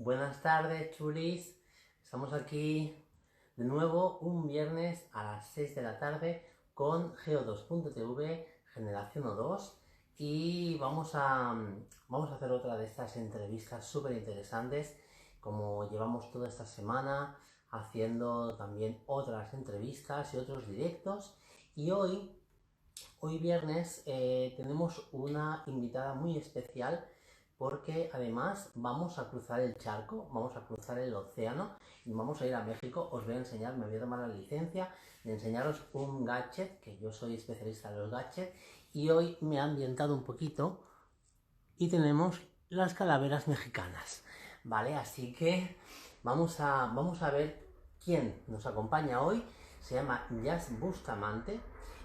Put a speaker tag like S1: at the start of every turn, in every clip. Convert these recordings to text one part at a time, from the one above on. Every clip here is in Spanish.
S1: Buenas tardes, chulis. Estamos aquí de nuevo un viernes a las 6 de la tarde con Geo2.tv, Generación O2, y vamos a hacer otra de estas entrevistas súper interesantes, como llevamos toda esta semana haciendo también otras entrevistas y otros directos. Y hoy viernes tenemos una invitada muy especial porque además vamos a cruzar el charco, vamos a cruzar el océano y vamos a ir a México. Os voy a enseñar, me voy a tomar la licencia de enseñaros un gadget, que yo soy especialista en los gadgets, y hoy me ha ambientado un poquito y tenemos las calaveras mexicanas, ¿vale? Así que vamos a ver quién nos acompaña hoy. Se llama Jazz Bustamante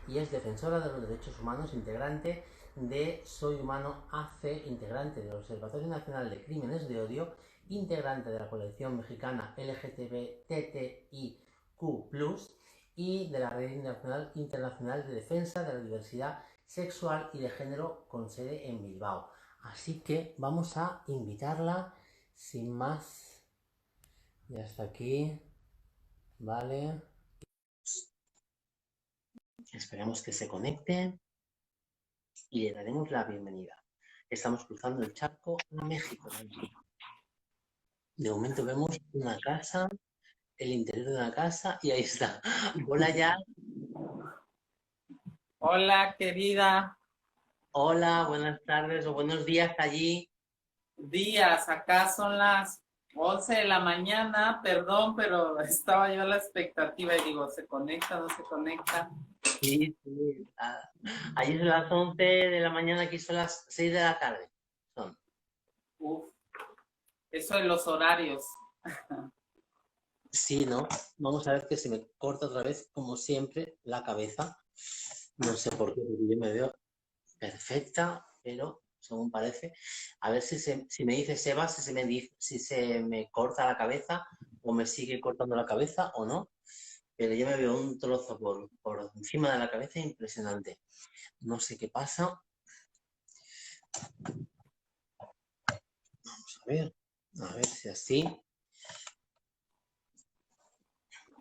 S1: y es defensora de los derechos humanos, integrante de Soy Humano AC, integrante del Observatorio Nacional de Crímenes de Odio, integrante de la colección mexicana LGTB-TTIQ+, y de la Red Internacional de Defensa de la Diversidad Sexual y de Género con sede en Bilbao. Así que vamos a invitarla sin más. Ya está aquí. Vale. Esperemos que se conecte y le daremos la bienvenida. Estamos cruzando el charco a México. De momento vemos una casa, el interior de una casa, y ahí está. Hola ya.
S2: Hola, querida.
S1: Hola, buenas tardes o buenos días allí.
S2: Días, acá son las 11 de la mañana, perdón, pero estaba yo a la expectativa y digo, ¿se conecta, no se conecta?
S1: Sí, sí. Allí son las 11 de la mañana, aquí son las 6 de la tarde. Son.
S2: Uf, eso de los horarios.
S1: Sí, ¿no? Vamos a ver que se me corta otra vez, como siempre, la cabeza. No sé por qué, porque yo me veo perfecta, pero según parece. A ver si me dice Seba, si se me corta la cabeza o me sigue cortando la cabeza o no. Pero yo me veo un trozo por encima de la cabeza impresionante. No sé qué pasa. Vamos a ver si así.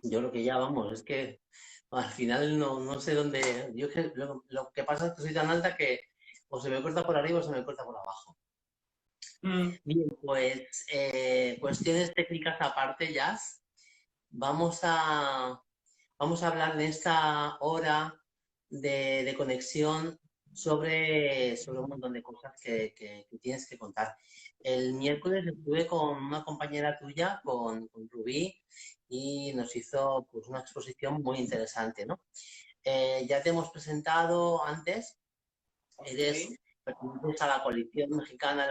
S1: Yo lo que ya vamos, es que al final no sé dónde. Yo lo que pasa es que soy tan alta que o se me corta por arriba o se me corta por abajo.
S2: Mm,
S1: Bien, pues cuestiones técnicas aparte, Jazz. Vamos a, vamos a hablar de esta hora de conexión sobre un montón de cosas que tienes que contar. El miércoles estuve con una compañera tuya, con Rubí, y nos hizo pues, una exposición muy interesante, ¿no? Ya te hemos presentado antes, eres
S2: ok.
S1: perteneces a la coalición mexicana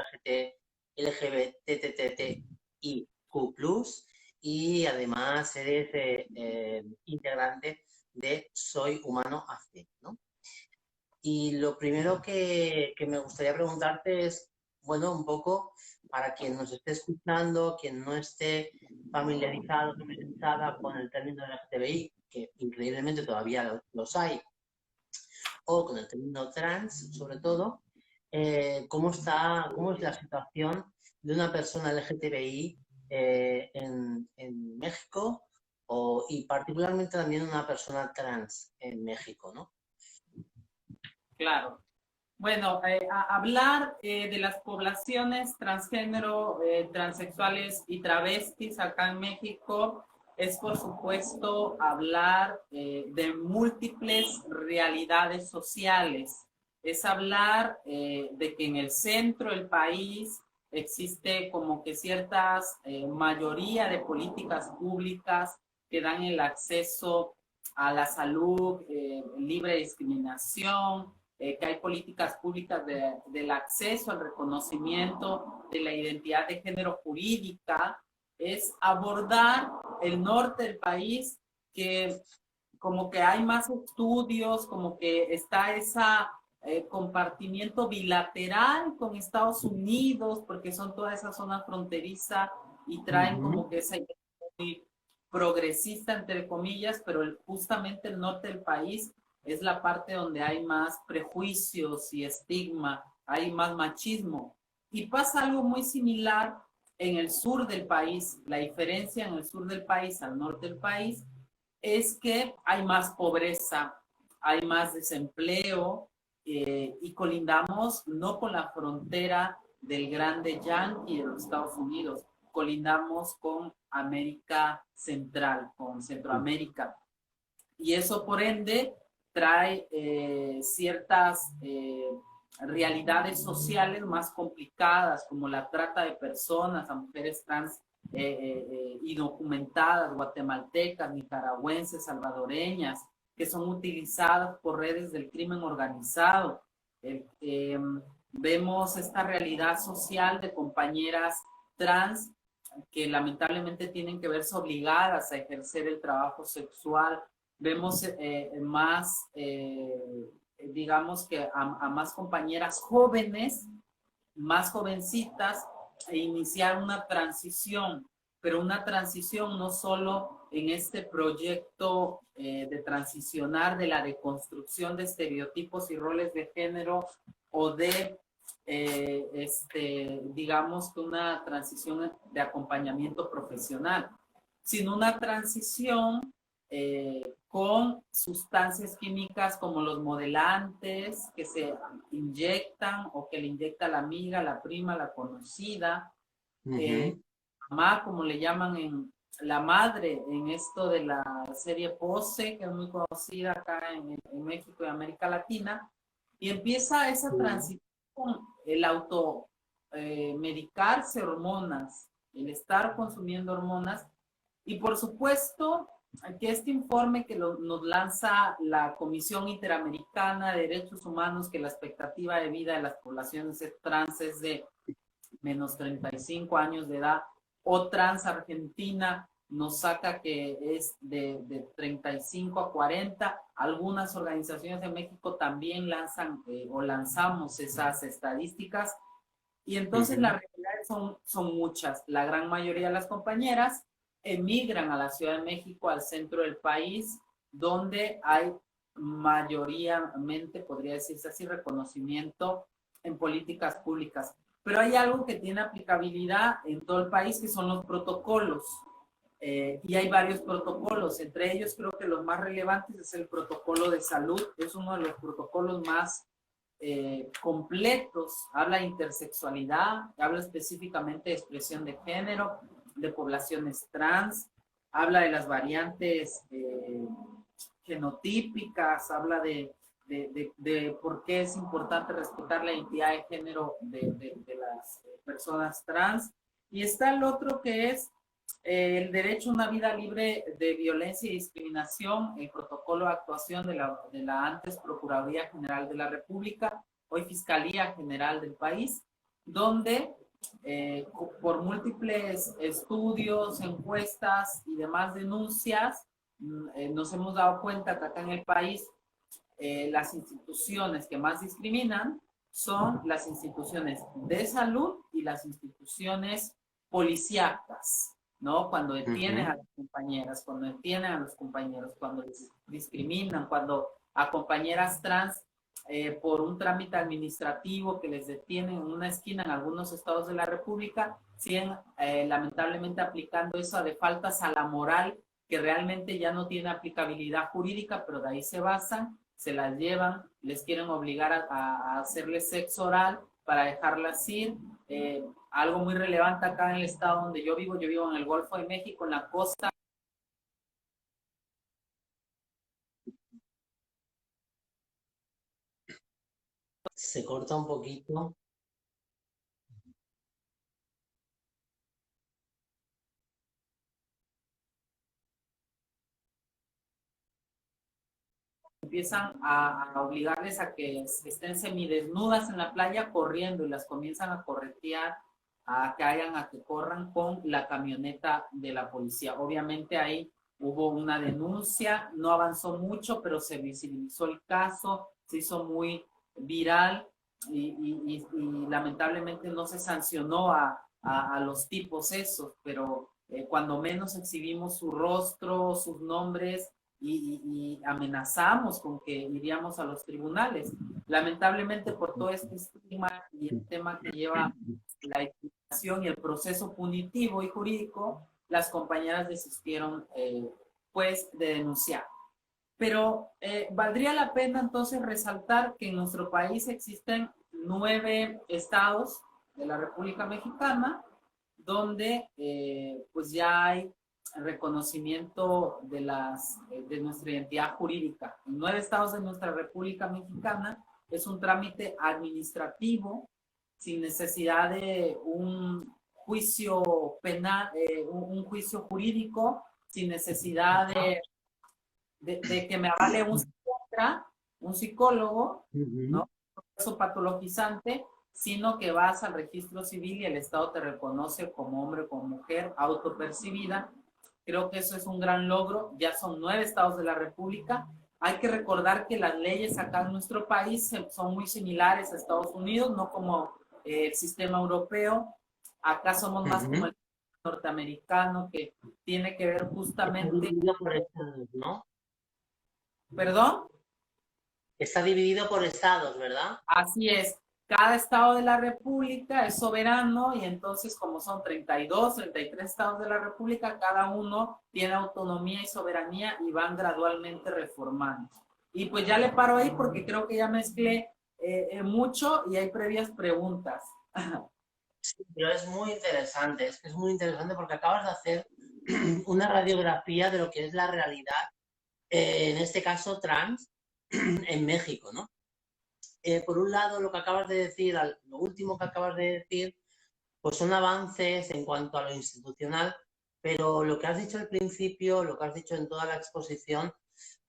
S1: LGBTTTIQ+, y además eres integrante de Soy Humano AC, ¿no? Y lo primero que me gustaría preguntarte es, bueno, un poco para quien nos esté escuchando, quien no esté familiarizado, familiarizada con el término LGTBI, que increíblemente todavía los hay, o con el término trans, sobre todo, cómo es la situación de una persona LGTBI en México y particularmente también una persona trans en México, ¿no?
S2: Claro. Bueno, hablar de las poblaciones transgénero, transexuales y travestis acá en México es, por supuesto, hablar de múltiples realidades sociales. Es hablar de que en el centro del país existe como que ciertas mayoría de políticas públicas que dan el acceso a la salud, libre discriminación, que hay políticas públicas del acceso al reconocimiento de la identidad de género jurídica, es abordar el norte del país, que como que hay más estudios, como que está esa compartimiento bilateral con Estados Unidos, porque son toda esa zona fronteriza y traen como que esa idea muy progresista, entre comillas, pero justamente el norte del país es la parte donde hay más prejuicios y estigma, hay más machismo. Y pasa algo muy similar en el sur del país, la diferencia en el sur del país al norte del país es que hay más pobreza, hay más desempleo y colindamos no con la frontera del grande Yankee de los Estados Unidos, colindamos con América Central, con Centroamérica. Y eso por ende trae ciertas realidades sociales más complicadas, como la trata de personas a mujeres trans indocumentadas, guatemaltecas, nicaragüenses, salvadoreñas, que son utilizadas por redes del crimen organizado. Vemos esta realidad social de compañeras trans que lamentablemente tienen que verse obligadas a ejercer el trabajo sexual. Vemos más, digamos que a más compañeras jóvenes, más jovencitas, e iniciar una transición, pero una transición no solo en este proyecto de transicionar de la deconstrucción de estereotipos y roles de género o de digamos que una transición de acompañamiento profesional, sino una transición con sustancias químicas como los modelantes que se inyectan o que le inyecta la amiga, la prima, la conocida, mamá, como le llaman la madre en esto de la serie Pose, que es muy conocida acá en México y América Latina, y empieza esa transición, el medicarse hormonas, el estar consumiendo hormonas, y por supuesto que este informe que nos lanza la Comisión Interamericana de Derechos Humanos, que la expectativa de vida de las poblaciones trans es de menos 35 años de edad, o Trans Argentina nos saca que es de 35 a 40. Algunas organizaciones de México también lanzan o lanzamos esas estadísticas. Y entonces las realidades son muchas. La gran mayoría de las compañeras emigran a la Ciudad de México, al centro del país, donde hay mayoritariamente, podría decirse así, reconocimiento en políticas públicas. Pero hay algo que tiene aplicabilidad en todo el país, que son los protocolos. Y hay varios protocolos. Entre ellos, creo que los más relevantes es el protocolo de salud. Es uno de los protocolos más completos. Habla de intersexualidad, habla específicamente de expresión de género, de poblaciones trans, habla de las variantes genotípicas, habla de por qué es importante respetar la identidad de género de las personas trans. Y está el otro que es el derecho a una vida libre de violencia y discriminación, el protocolo de actuación de la antes Procuraduría General de la República, hoy Fiscalía General del país, donde por múltiples estudios, encuestas y demás denuncias, nos hemos dado cuenta que acá en el país las instituciones que más discriminan son las instituciones de salud y las instituciones policíacas, ¿no? Cuando detienen a las compañeras, cuando detienen a los compañeros, cuando les discriminan, cuando a compañeras trans por un trámite administrativo que les detienen en una esquina en algunos estados de la República, siguen lamentablemente aplicando eso de faltas a la moral que realmente ya no tiene aplicabilidad jurídica, pero de ahí se basan, se las llevan, les quieren obligar a hacerles sexo oral para dejarlas ir. Algo muy relevante acá en el estado donde yo vivo en el Golfo de México, en la costa.
S1: Se corta un poquito.
S2: Empiezan a obligarles a que estén semidesnudas en la playa corriendo y las comienzan a corretear, a que corran con la camioneta de la policía. Obviamente ahí hubo una denuncia, no avanzó mucho, pero se visibilizó el caso, se hizo muy viral y lamentablemente no se sancionó a los tipos esos, pero cuando menos exhibimos su rostro, sus nombres, y amenazamos con que iríamos a los tribunales. Lamentablemente por todo este estigma y el tema que lleva la y el proceso punitivo y jurídico, las compañeras desistieron pues de denunciar. Pero valdría la pena entonces resaltar que en nuestro país existen 9 estados de la República Mexicana donde pues ya hay reconocimiento de nuestra identidad jurídica. En 9 estados de nuestra República Mexicana es un trámite administrativo sin necesidad de un juicio penal, un juicio jurídico, sin necesidad de que me avale un psiquiatra, un psicólogo, ¿no? Un proceso patologizante, sino que vas al registro civil y el Estado te reconoce como hombre o como mujer autopercibida. Creo que eso es un gran logro. Ya son 9 estados de la República. Hay que recordar que las leyes acá en nuestro país son muy similares a Estados Unidos, no como el sistema europeo. Acá somos más como el norteamericano, que tiene que ver justamente...
S1: por estados, ¿no?
S2: ¿Perdón?
S1: Está dividido por estados, ¿verdad?
S2: Así es. Cada estado de la República es soberano y entonces como son 32, 33 estados de la República, cada uno tiene autonomía y soberanía y van gradualmente reformando. Y pues ya le paro ahí porque creo que ya mezclé mucho y hay previas preguntas.
S1: Sí, pero es muy interesante, es muy interesante porque acabas de hacer una radiografía de lo que es la realidad, en este caso trans, en México, ¿no? Por un lado, lo que acabas de decir, lo último que acabas de decir, pues son avances en cuanto a lo institucional, pero lo que has dicho al principio, lo que has dicho en toda la exposición,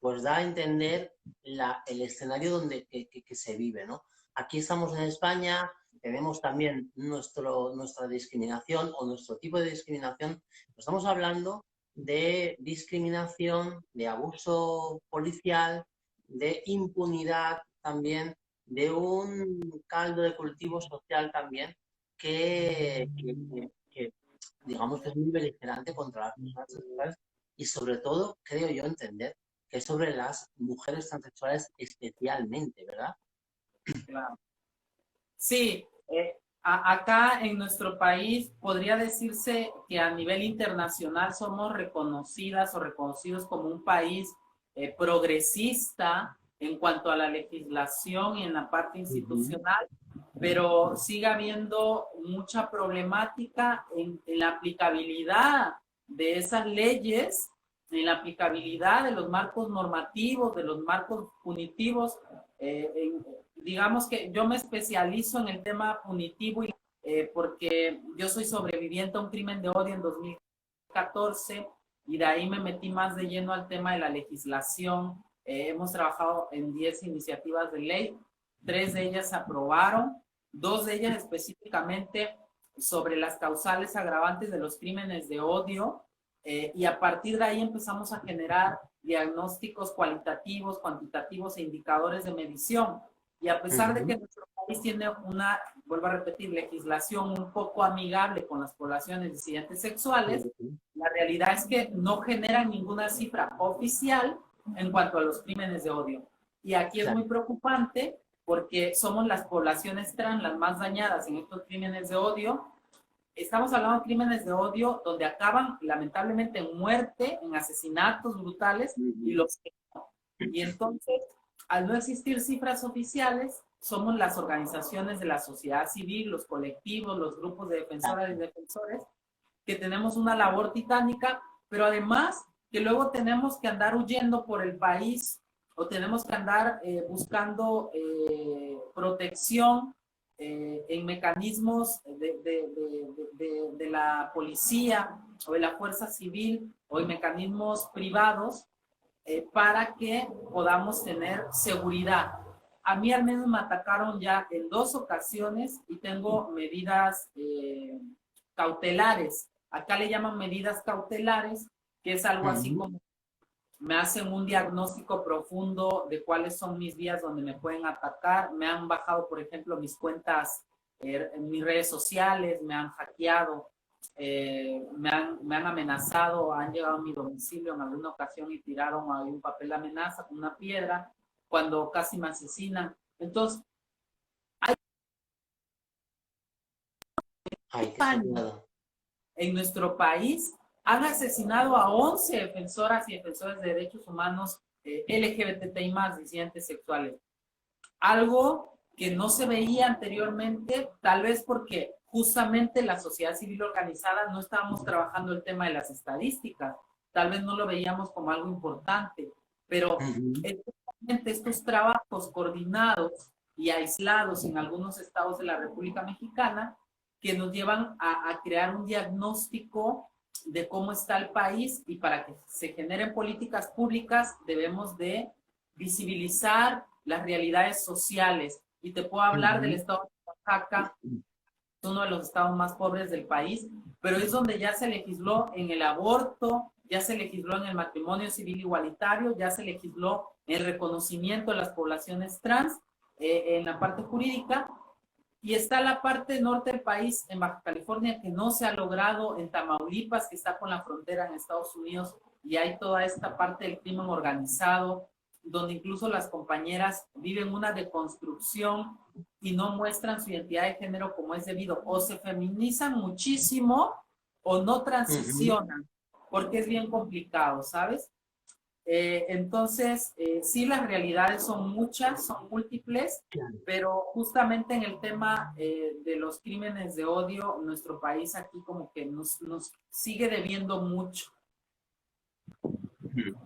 S1: pues da a entender el escenario donde que se vive, ¿no? Aquí estamos en España, tenemos también nuestra discriminación o nuestro tipo de discriminación. Estamos hablando de discriminación, de abuso policial, de impunidad también, de un caldo de cultivo social también que digamos que es muy beligerante contra las personas transexuales y sobre todo, creo yo entender, que es sobre las mujeres transexuales especialmente, ¿verdad?
S2: Claro. Sí, acá en nuestro país podría decirse que a nivel internacional somos reconocidas o reconocidos como un país progresista en cuanto a la legislación y en la parte institucional, pero sigue habiendo mucha problemática en la aplicabilidad de esas leyes, en la aplicabilidad de los marcos normativos, de los marcos punitivos. Digamos que yo me especializo en el tema punitivo porque yo soy sobreviviente a un crimen de odio en 2014 y de ahí me metí más de lleno al tema de la legislación. Hemos trabajado en 10 iniciativas de ley, 3 de ellas se aprobaron, 2 de ellas específicamente sobre las causales agravantes de los crímenes de odio, y a partir de ahí empezamos a generar diagnósticos cualitativos, cuantitativos e indicadores de medición. Y a pesar de que nuestro país tiene una, vuelvo a repetir, legislación un poco amigable con las poblaciones disidentes sexuales, la realidad es que no generan ninguna cifra oficial en cuanto a los crímenes de odio. Y aquí es muy preocupante porque somos las poblaciones trans las más dañadas en estos crímenes de odio. Estamos hablando de crímenes de odio donde acaban lamentablemente en muerte, en asesinatos brutales y los que no. Y entonces, al no existir cifras oficiales, somos las organizaciones de la sociedad civil, los colectivos, los grupos de defensoras y defensores, que tenemos una labor titánica, pero además que luego tenemos que andar huyendo por el país o tenemos que andar buscando protección en mecanismos de la policía o de la fuerza civil o en mecanismos privados para que podamos tener seguridad. A mí al menos me atacaron ya en 2 ocasiones y tengo medidas cautelares. Acá le llaman medidas cautelares, que es algo así como me hacen un diagnóstico profundo de cuáles son mis vías donde me pueden atacar. Me han bajado, por ejemplo, mis cuentas en mis redes sociales, me han hackeado, me han amenazado, han llegado a mi domicilio en alguna ocasión y tiraron ahí un papel de amenaza con una piedra cuando casi me asesinan. Entonces,
S1: Ay, qué
S2: España,
S1: sobrado.
S2: en nuestro país, han asesinado a 11 defensoras y defensores de derechos humanos LGBTI más disidentes sexuales. Algo que no se veía anteriormente, tal vez porque justamente la sociedad civil organizada no estábamos trabajando el tema de las estadísticas, tal vez no lo veíamos como algo importante, pero
S1: Ujú.
S2: justamente estos trabajos coordinados y aislados en algunos estados de la República Mexicana que nos llevan a crear un diagnóstico de cómo está el país, y para que se generen políticas públicas debemos de visibilizar las realidades sociales. Y te puedo hablar del
S1: Ujú.
S2: estado de Oaxaca, uno de los estados más pobres del país, pero es donde ya se legisló en el aborto, ya se legisló en el matrimonio civil igualitario, ya se legisló en el reconocimiento de las poblaciones trans en la parte jurídica, y está la parte norte del país, en Baja California, que no se ha logrado, en Tamaulipas, que está con la frontera en Estados Unidos, y hay toda esta parte del crimen organizado, donde incluso las compañeras viven una deconstrucción y no muestran su identidad de género como es debido. O se feminizan muchísimo o no
S1: Ujú.
S2: transicionan, porque es bien complicado, ¿sabes? Entonces, sí, las realidades son muchas, son múltiples,
S1: Claro.
S2: pero justamente en el tema de los crímenes de odio, nuestro país aquí como que nos sigue debiendo mucho.
S1: Ujú.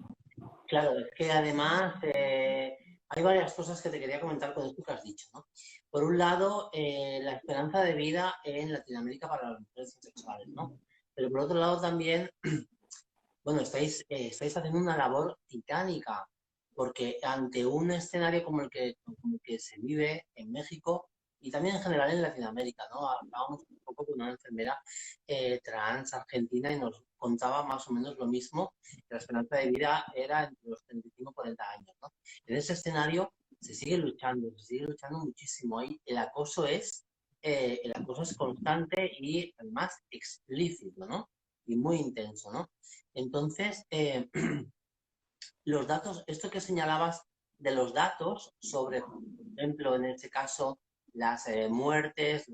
S1: Claro, es que además hay varias cosas que te quería comentar con esto que has dicho, ¿no? Por un lado, la esperanza de vida en Latinoamérica para las mujeres transexuales, ¿no? Pero por otro lado también, bueno, estáis haciendo una labor titánica, porque ante un escenario como el que se vive en México y también en general en Latinoamérica, ¿no? Hablábamos un poco con una enfermera trans argentina y nos contaba más o menos lo mismo, que la esperanza de vida era entre los 35 y 40 años, ¿no? En ese escenario se sigue luchando muchísimo. Ahí el acoso es constante y además explícito, ¿no? Y muy intenso, ¿no? Entonces, los datos, esto que señalabas de los datos sobre, por ejemplo, en este caso, las muertes,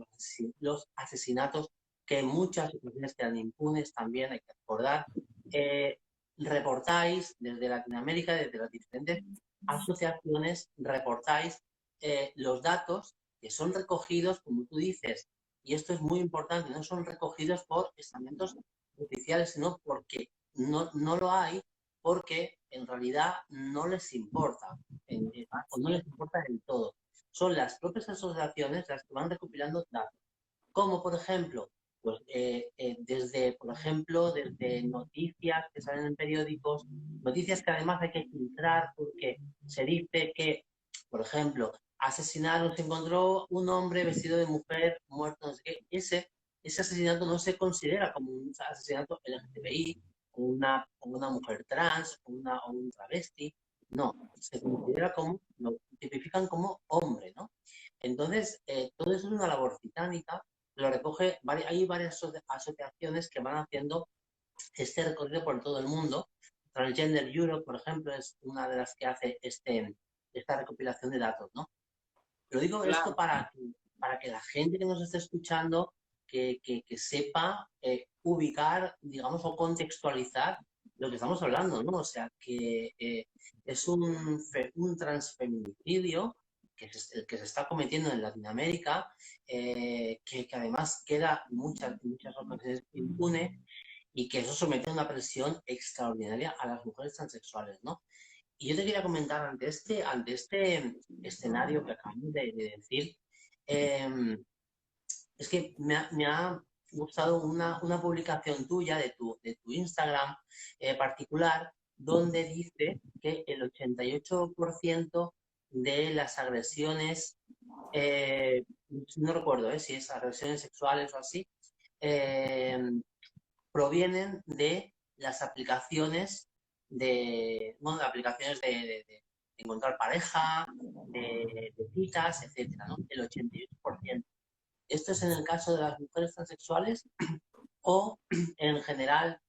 S1: los asesinatos, que en muchas ocasiones quedan impunes también, hay que recordar, eh, reportáis desde Latinoamérica, desde las diferentes asociaciones, reportáis los datos que son recogidos, como tú dices, y esto es muy importante, no son recogidos por estamentos oficiales, sino porque no lo hay porque en realidad no les importa, o no les importa del todo. Son las propias asociaciones las que van recopilando datos, como por ejemplo, pues por ejemplo, desde noticias que salen en periódicos, noticias que además hay que filtrar porque se dice que, por ejemplo, asesinaron, se encontró un hombre vestido de mujer muerto, no sé qué, ese asesinato no se considera como un asesinato LGTBI, o una mujer trans, o un travesti, no, se considera como, lo tipifican como hombre, ¿no? Entonces, todo eso es una labor titánica, lo recoge, hay varias asociaciones que van haciendo este recorrido por todo el mundo. Transgender Europe, por ejemplo, es una de las que hace esta recopilación de datos, ¿no? Pero digo esto
S2: Claro.
S1: para que la gente que nos esté escuchando que sepa ubicar, digamos, o contextualizar lo que estamos hablando, ¿no? O sea, que es un transfeminicidio el que se está cometiendo en Latinoamérica, que además queda muchas ocasiones impune y que eso somete a una presión extraordinaria a las mujeres transexuales, ¿no? Y yo te quería comentar ante este escenario que acabamos de decir, eh, es que me ha gustado una publicación tuya de tu Instagram particular, donde dice que el 88% de las agresiones, no recuerdo si es agresiones sexuales o así, eh, provienen de las aplicaciones bueno, de aplicaciones de encontrar pareja, de citas, etcétera, ¿no? El 88%. ¿Esto es en el caso de las mujeres transexuales o en general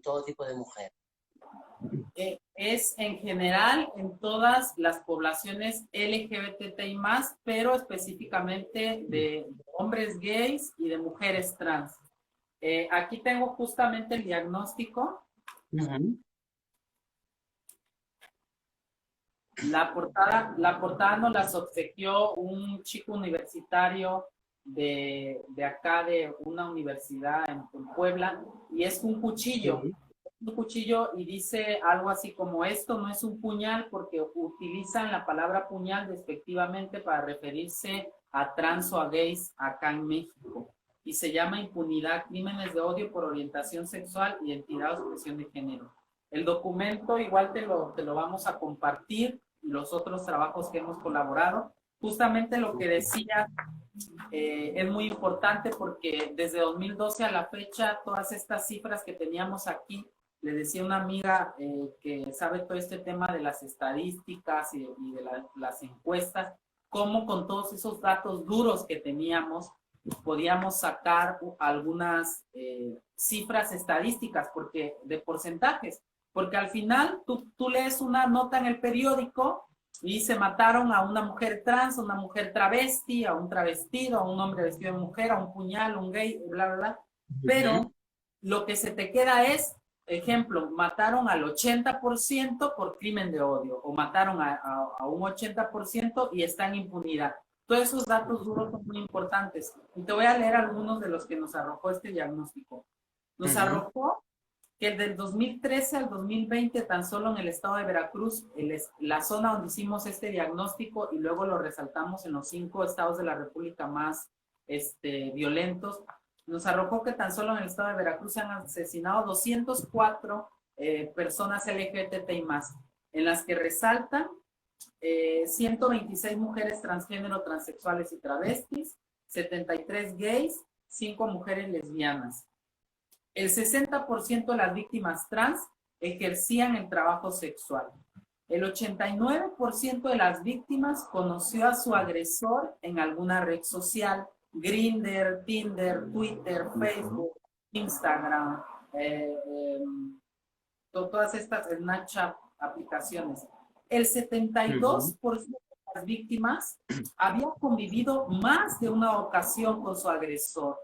S1: todo tipo de mujer?
S2: Es en general en todas las poblaciones LGBTI+, pero específicamente de hombres gays y de mujeres trans. Aquí tengo justamente el diagnóstico. La portada nos las obsequió un chico universitario de acá, de una universidad en Puebla, y es un cuchillo. Un cuchillo y dice algo así como: esto no es un puñal, porque utilizan la palabra puñal despectivamente para referirse a trans o a gays acá en México. Y se llama impunidad, crímenes de odio por orientación sexual, identidad o expresión de género. El documento igual te lo vamos a compartir, los otros trabajos que hemos colaborado. Justamente lo que decía es muy importante, porque desde 2012 a la fecha, todas estas cifras que teníamos aquí, le decía una amiga que sabe todo este tema de las estadísticas y de las encuestas, cómo con todos esos datos duros que teníamos, podíamos sacar algunas cifras estadísticas, porque de porcentajes, porque al final tú lees una nota en el periódico y se mataron a una mujer trans, a una mujer travesti, a un travestido, a un hombre vestido de mujer, a un puñal, a un gay, bla, bla, bla. Pero lo que se te queda es, ejemplo, mataron al 80% por crimen de odio, o mataron a un 80% y está en impunidad. Todos esos datos duros son muy importantes. Y te voy a leer algunos de los que nos arrojó este diagnóstico. Nos arrojó que del 2013 al 2020, tan solo en el estado de Veracruz, la zona donde hicimos este diagnóstico, y luego lo resaltamos en los 5 estados de la República más violentos, nos arrojó que tan solo en el estado de Veracruz se han asesinado 204 personas LGBTI+, en las que resaltan 126 mujeres transgénero, transexuales y travestis, 73 gays, 5 mujeres lesbianas. El 60% de las víctimas trans ejercían el trabajo sexual. El 89% de las víctimas conoció a su agresor en alguna red social: Grindr, Tinder, Twitter, Facebook, Instagram, todas estas Snapchat aplicaciones. El 72% de las víctimas había convivido más de una ocasión con su agresor.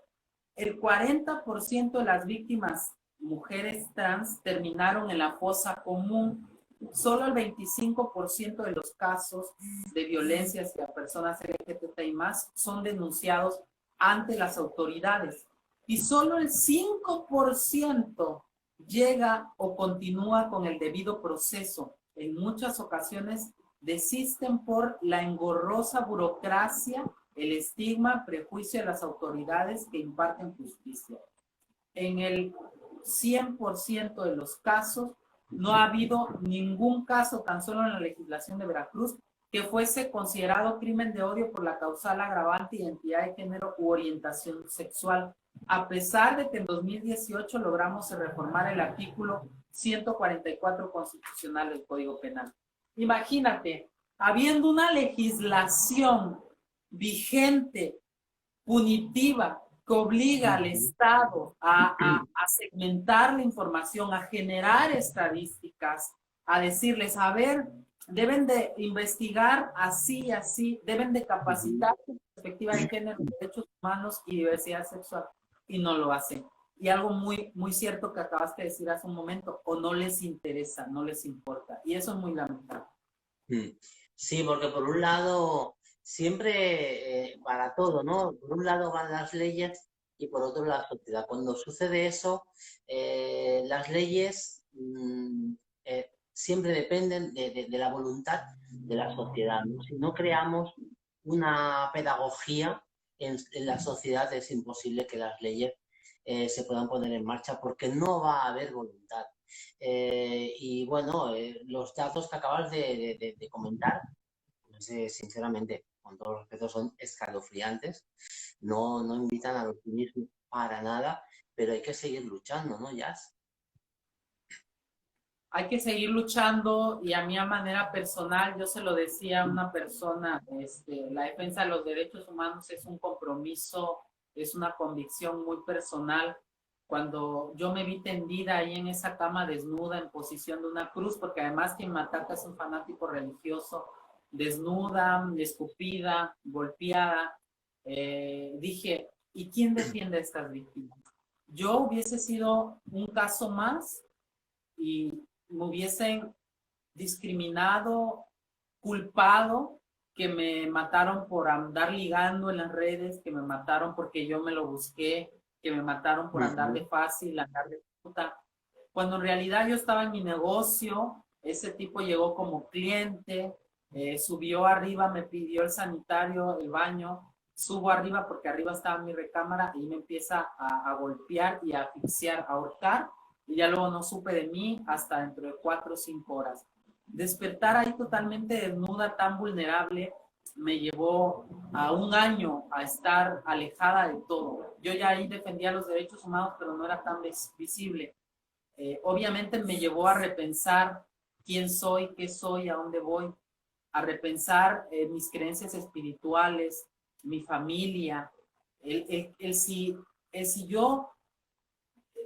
S2: El 40% de las víctimas mujeres trans terminaron en la fosa común. Solo el 25% de los casos de violencia hacia personas LGBTI+ son denunciados ante las autoridades. Y solo el 5% llega o continúa con el debido proceso. En muchas ocasiones desisten por la engorrosa burocracia, el estigma, prejuicio de las autoridades que imparten justicia. En el 100% de los casos, no ha habido ningún caso, tan solo en la legislación de Veracruz, que fuese considerado crimen de odio por la causal agravante identidad de género u orientación sexual, a pesar de que en 2018 logramos reformar el artículo 144 constitucional del Código Penal. Imagínate, habiendo una legislación vigente, punitiva, que obliga al Estado a segmentar la información, a generar estadísticas, a decirles: a ver, deben de investigar así y así, deben de capacitar su perspectiva de género, derechos humanos y diversidad sexual, y no lo hacen. Y algo muy, muy cierto que acabaste de decir hace un momento: o no les interesa, no les importa, y eso es muy lamentable.
S1: Sí, porque por un lado, siempre para todo, ¿no? Por un lado van las leyes y por otro la sociedad. Cuando sucede eso, las leyes siempre dependen de la voluntad de la sociedad, ¿no? Si no creamos una pedagogía en la sociedad, es imposible que las leyes se puedan poner en marcha, porque no va a haber voluntad. Y bueno, los datos que acabas de comentar, pues, sinceramente, con todo respeto, son escalofriantes. No invitan al optimismo para nada, pero hay que seguir luchando, ¿no, Jazz?
S2: Hay que seguir luchando, y a mí, a manera personal, yo se lo decía a una persona, la defensa de los derechos humanos es un compromiso, es una convicción muy personal, cuando yo me vi tendida ahí en esa cama desnuda en posición de una cruz, porque además quien me ataca es un fanático religioso, desnuda, escupida, golpeada, dije, ¿y quién defiende a estas víctimas? Yo hubiese sido un caso más y me hubiesen discriminado, culpado, que me mataron por andar ligando en las redes, que me mataron porque yo me lo busqué, que me mataron por andar de fácil, andar de puta. Cuando en realidad yo estaba en mi negocio, ese tipo llegó como cliente, subió arriba, me pidió el sanitario, el baño, subo arriba porque arriba estaba mi recámara y me empieza a golpear y a asfixiar, a ahorcar, y ya luego no supe de mí hasta dentro de 4 o 5 horas. Despertar ahí totalmente desnuda, tan vulnerable, me llevó a un año a estar alejada de todo. Yo ya ahí defendía los derechos humanos, pero no era tan visible. Obviamente me llevó a repensar quién soy, qué soy, a dónde voy, a repensar mis creencias espirituales, mi familia, si yo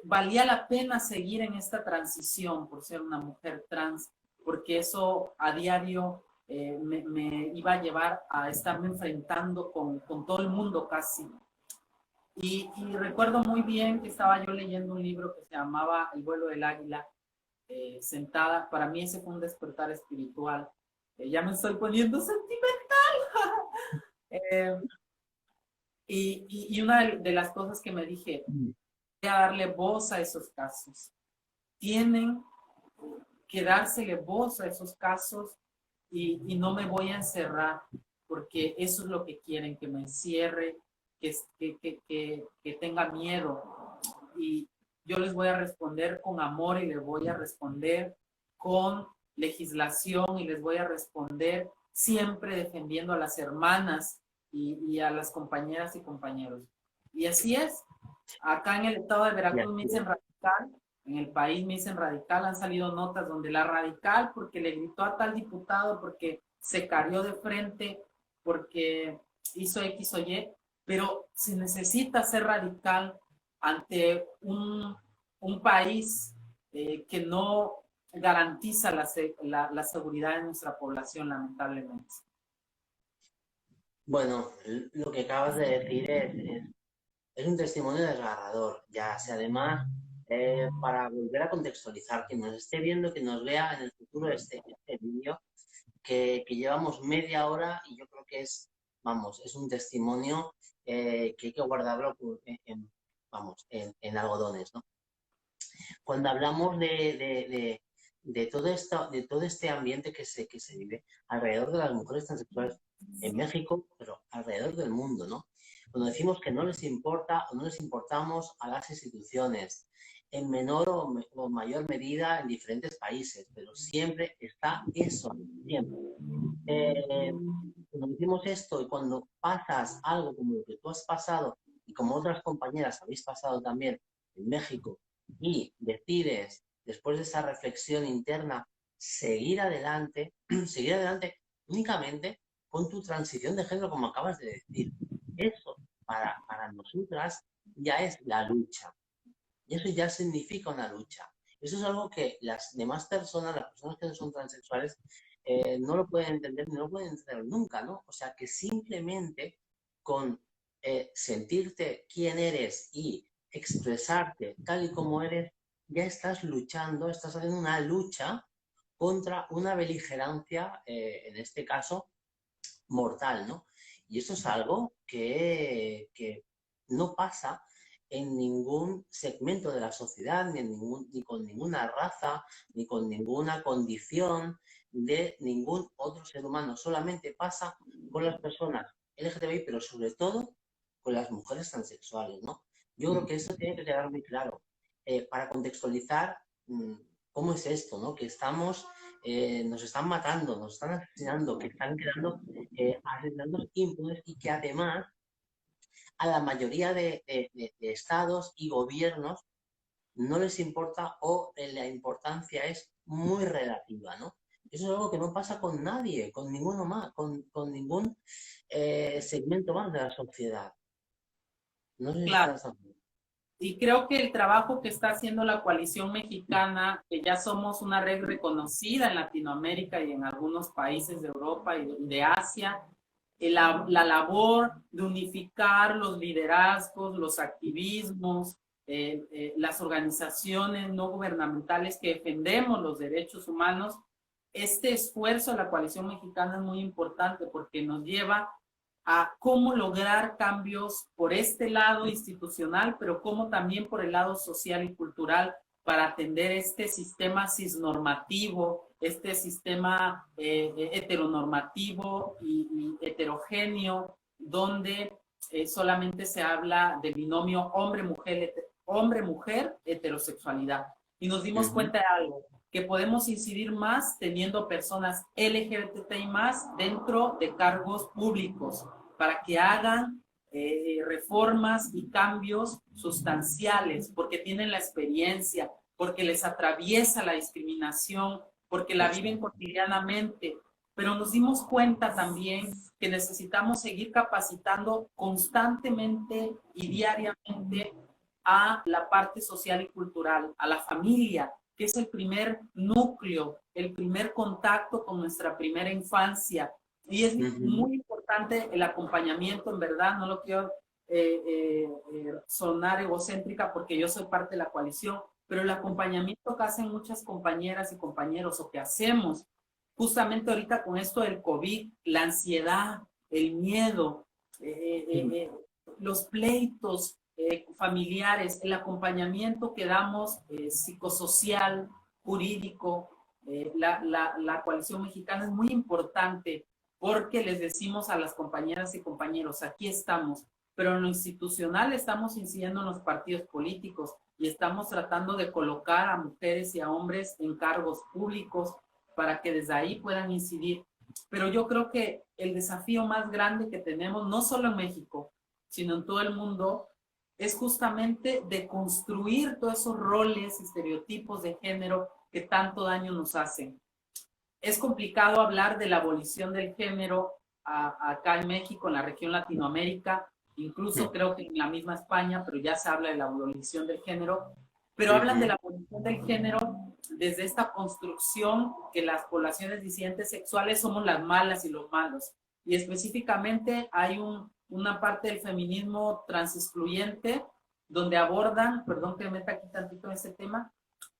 S2: valía la pena seguir en esta transición por ser una mujer trans, porque eso a diario me iba a llevar a estarme enfrentando con todo el mundo casi. Y recuerdo muy bien que estaba yo leyendo un libro que se llamaba El vuelo del águila, sentada. Para mí ese fue un despertar espiritual. Ya me estoy poniendo sentimental. eh, y una de las cosas que me dije, voy a darle voz a esos casos. Tienen que dársele voz a esos casos y no me voy a encerrar porque eso es lo que quieren, que me encierre, que tenga miedo. Y yo les voy a responder con amor y les voy a responder con legislación y les voy a responder siempre defendiendo a las hermanas y a las compañeras y compañeros. Y así es. Acá en el estado de Veracruz me dicen radical, en el país me dicen radical, han salido notas donde la radical, porque le gritó a tal diputado, porque se cayó de frente, porque hizo X o Y, pero se necesita ser radical ante un país que no garantiza la seguridad de nuestra población, lamentablemente.
S1: Bueno, lo que acabas de decir es un testimonio desgarrador, ya sea además, para volver a contextualizar, que nos esté viendo, que nos vea en el futuro este vídeo, que llevamos media hora y yo creo que es un testimonio que hay que guardarlo en algodones, ¿no? Cuando hablamos de todo este ambiente que se vive alrededor de las mujeres transexuales en México, pero alrededor del mundo, ¿no? Cuando decimos que no les importa o no les importamos a las instituciones, en menor o mayor medida en diferentes países, pero siempre está eso, siempre. Cuando decimos esto y cuando pasas algo como lo que tú has pasado y como otras compañeras habéis pasado también en México y decides, después de esa reflexión interna, seguir adelante únicamente con tu transición de género, como acabas de decir. Eso para nosotras ya es la lucha. Y eso ya significa una lucha. Eso es algo que las demás personas, las personas que no son transexuales, no lo pueden entender, no lo pueden entender nunca, ¿no? O sea, que simplemente con sentirte quién eres y expresarte tal y como eres, ya estás luchando, estás haciendo una lucha contra una beligerancia, en este caso, mortal, ¿no? Y eso es algo que no pasa en ningún segmento de la sociedad, ni con ninguna raza, ni con ninguna condición de ningún otro ser humano. Solamente pasa con las personas LGTBI, pero sobre todo con las mujeres transexuales, ¿no? Yo creo que eso tiene que quedar muy claro. Para contextualizar cómo es esto, ¿no? Que nos están matando, nos están asesinando, que están quedando asesinatos impunes y que además a la mayoría de estados y gobiernos no les importa o la importancia es muy relativa, ¿no? Eso es algo que no pasa con nadie, con ninguno más, con ningún segmento más de la sociedad. No sé si
S2: Claro.
S1: estás hablando.
S2: Y creo que el trabajo que está haciendo la coalición mexicana, que ya somos una red reconocida en Latinoamérica y en algunos países de Europa y de Asia, la labor de unificar los liderazgos, los activismos, las organizaciones no gubernamentales que defendemos los derechos humanos, este esfuerzo de la coalición mexicana es muy importante porque nos lleva a cómo lograr cambios por este lado institucional, pero como también por el lado social y cultural para atender este sistema cisnormativo, este sistema heteronormativo y heterogéneo, donde solamente se habla del binomio hombre-mujer, heterosexualidad. Y nos dimos cuenta de algo, que podemos incidir más teniendo personas LGBTI más dentro de cargos públicos para que hagan reformas y cambios sustanciales, porque tienen la experiencia, porque les atraviesa la discriminación, porque la viven cotidianamente. Pero nos dimos cuenta también que necesitamos seguir capacitando constantemente y diariamente a la parte social y cultural, a la familia, que es el primer núcleo, el primer contacto con nuestra primera infancia. Y es muy importante el acompañamiento, en verdad, no lo quiero sonar egocéntrica porque yo soy parte de la coalición, pero el acompañamiento que hacen muchas compañeras y compañeros o que hacemos justamente ahorita con esto del COVID, la ansiedad, el miedo, los pleitos, familiares, el acompañamiento que damos psicosocial, jurídico, la coalición mexicana es muy importante porque les decimos a las compañeras y compañeros, aquí estamos, pero en lo institucional estamos incidiendo en los partidos políticos y estamos tratando de colocar a mujeres y a hombres en cargos públicos para que desde ahí puedan incidir. Pero yo creo que el desafío más grande que tenemos, no solo en México, sino en todo el mundo, es justamente de construir todos esos roles, estereotipos de género que tanto daño nos hacen. Es complicado hablar de la abolición del género acá en México, en la región Latinoamérica, incluso creo que en la misma España, pero ya se habla de la abolición del género, pero hablan de la abolición del género desde esta construcción que las poblaciones disidentes sexuales somos las malas y los malos. Y específicamente hay una parte del feminismo transexcluyente donde abordan, perdón que me meta aquí tantito en ese tema,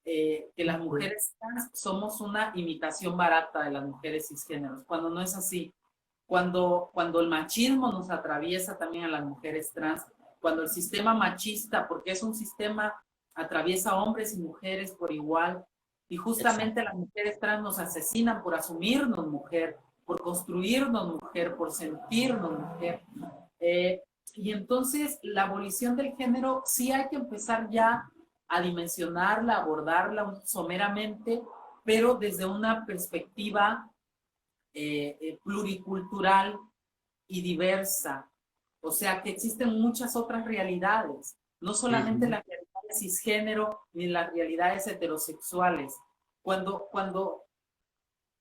S2: que las mujeres trans somos una imitación barata de las mujeres cisgéneros, cuando no es así. Cuando el machismo nos atraviesa también a las mujeres trans, cuando el sistema machista, porque es un sistema, atraviesa a hombres y mujeres por igual, y justamente las mujeres trans nos asesinan por asumirnos mujer, por construirnos mujer, por sentirnos mujer. Y entonces la abolición del género sí hay que empezar ya a dimensionarla, abordarla someramente, pero desde una perspectiva pluricultural y diversa. O sea, que existen muchas otras realidades, no solamente las realidades cisgénero ni las realidades heterosexuales. Cuando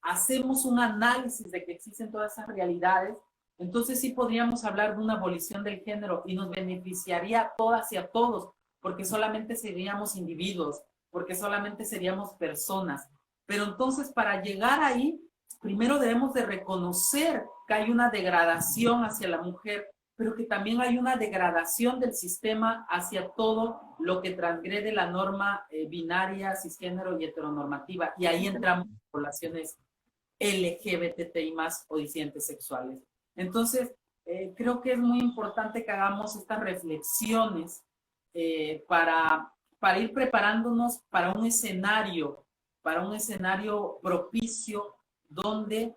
S2: hacemos un análisis de que existen todas esas realidades, entonces sí podríamos hablar de una abolición del género y nos beneficiaría a todas y a todos, porque solamente seríamos individuos, porque solamente seríamos personas. Pero entonces para llegar ahí, primero debemos de reconocer que hay una degradación hacia la mujer, pero que también hay una degradación del sistema hacia todo lo que transgrede la norma binaria, cisgénero y heteronormativa. Y ahí entramos en poblaciones LGBTI más o disidentes sexuales. Entonces, creo que es muy importante que hagamos estas reflexiones para ir preparándonos para un escenario propicio donde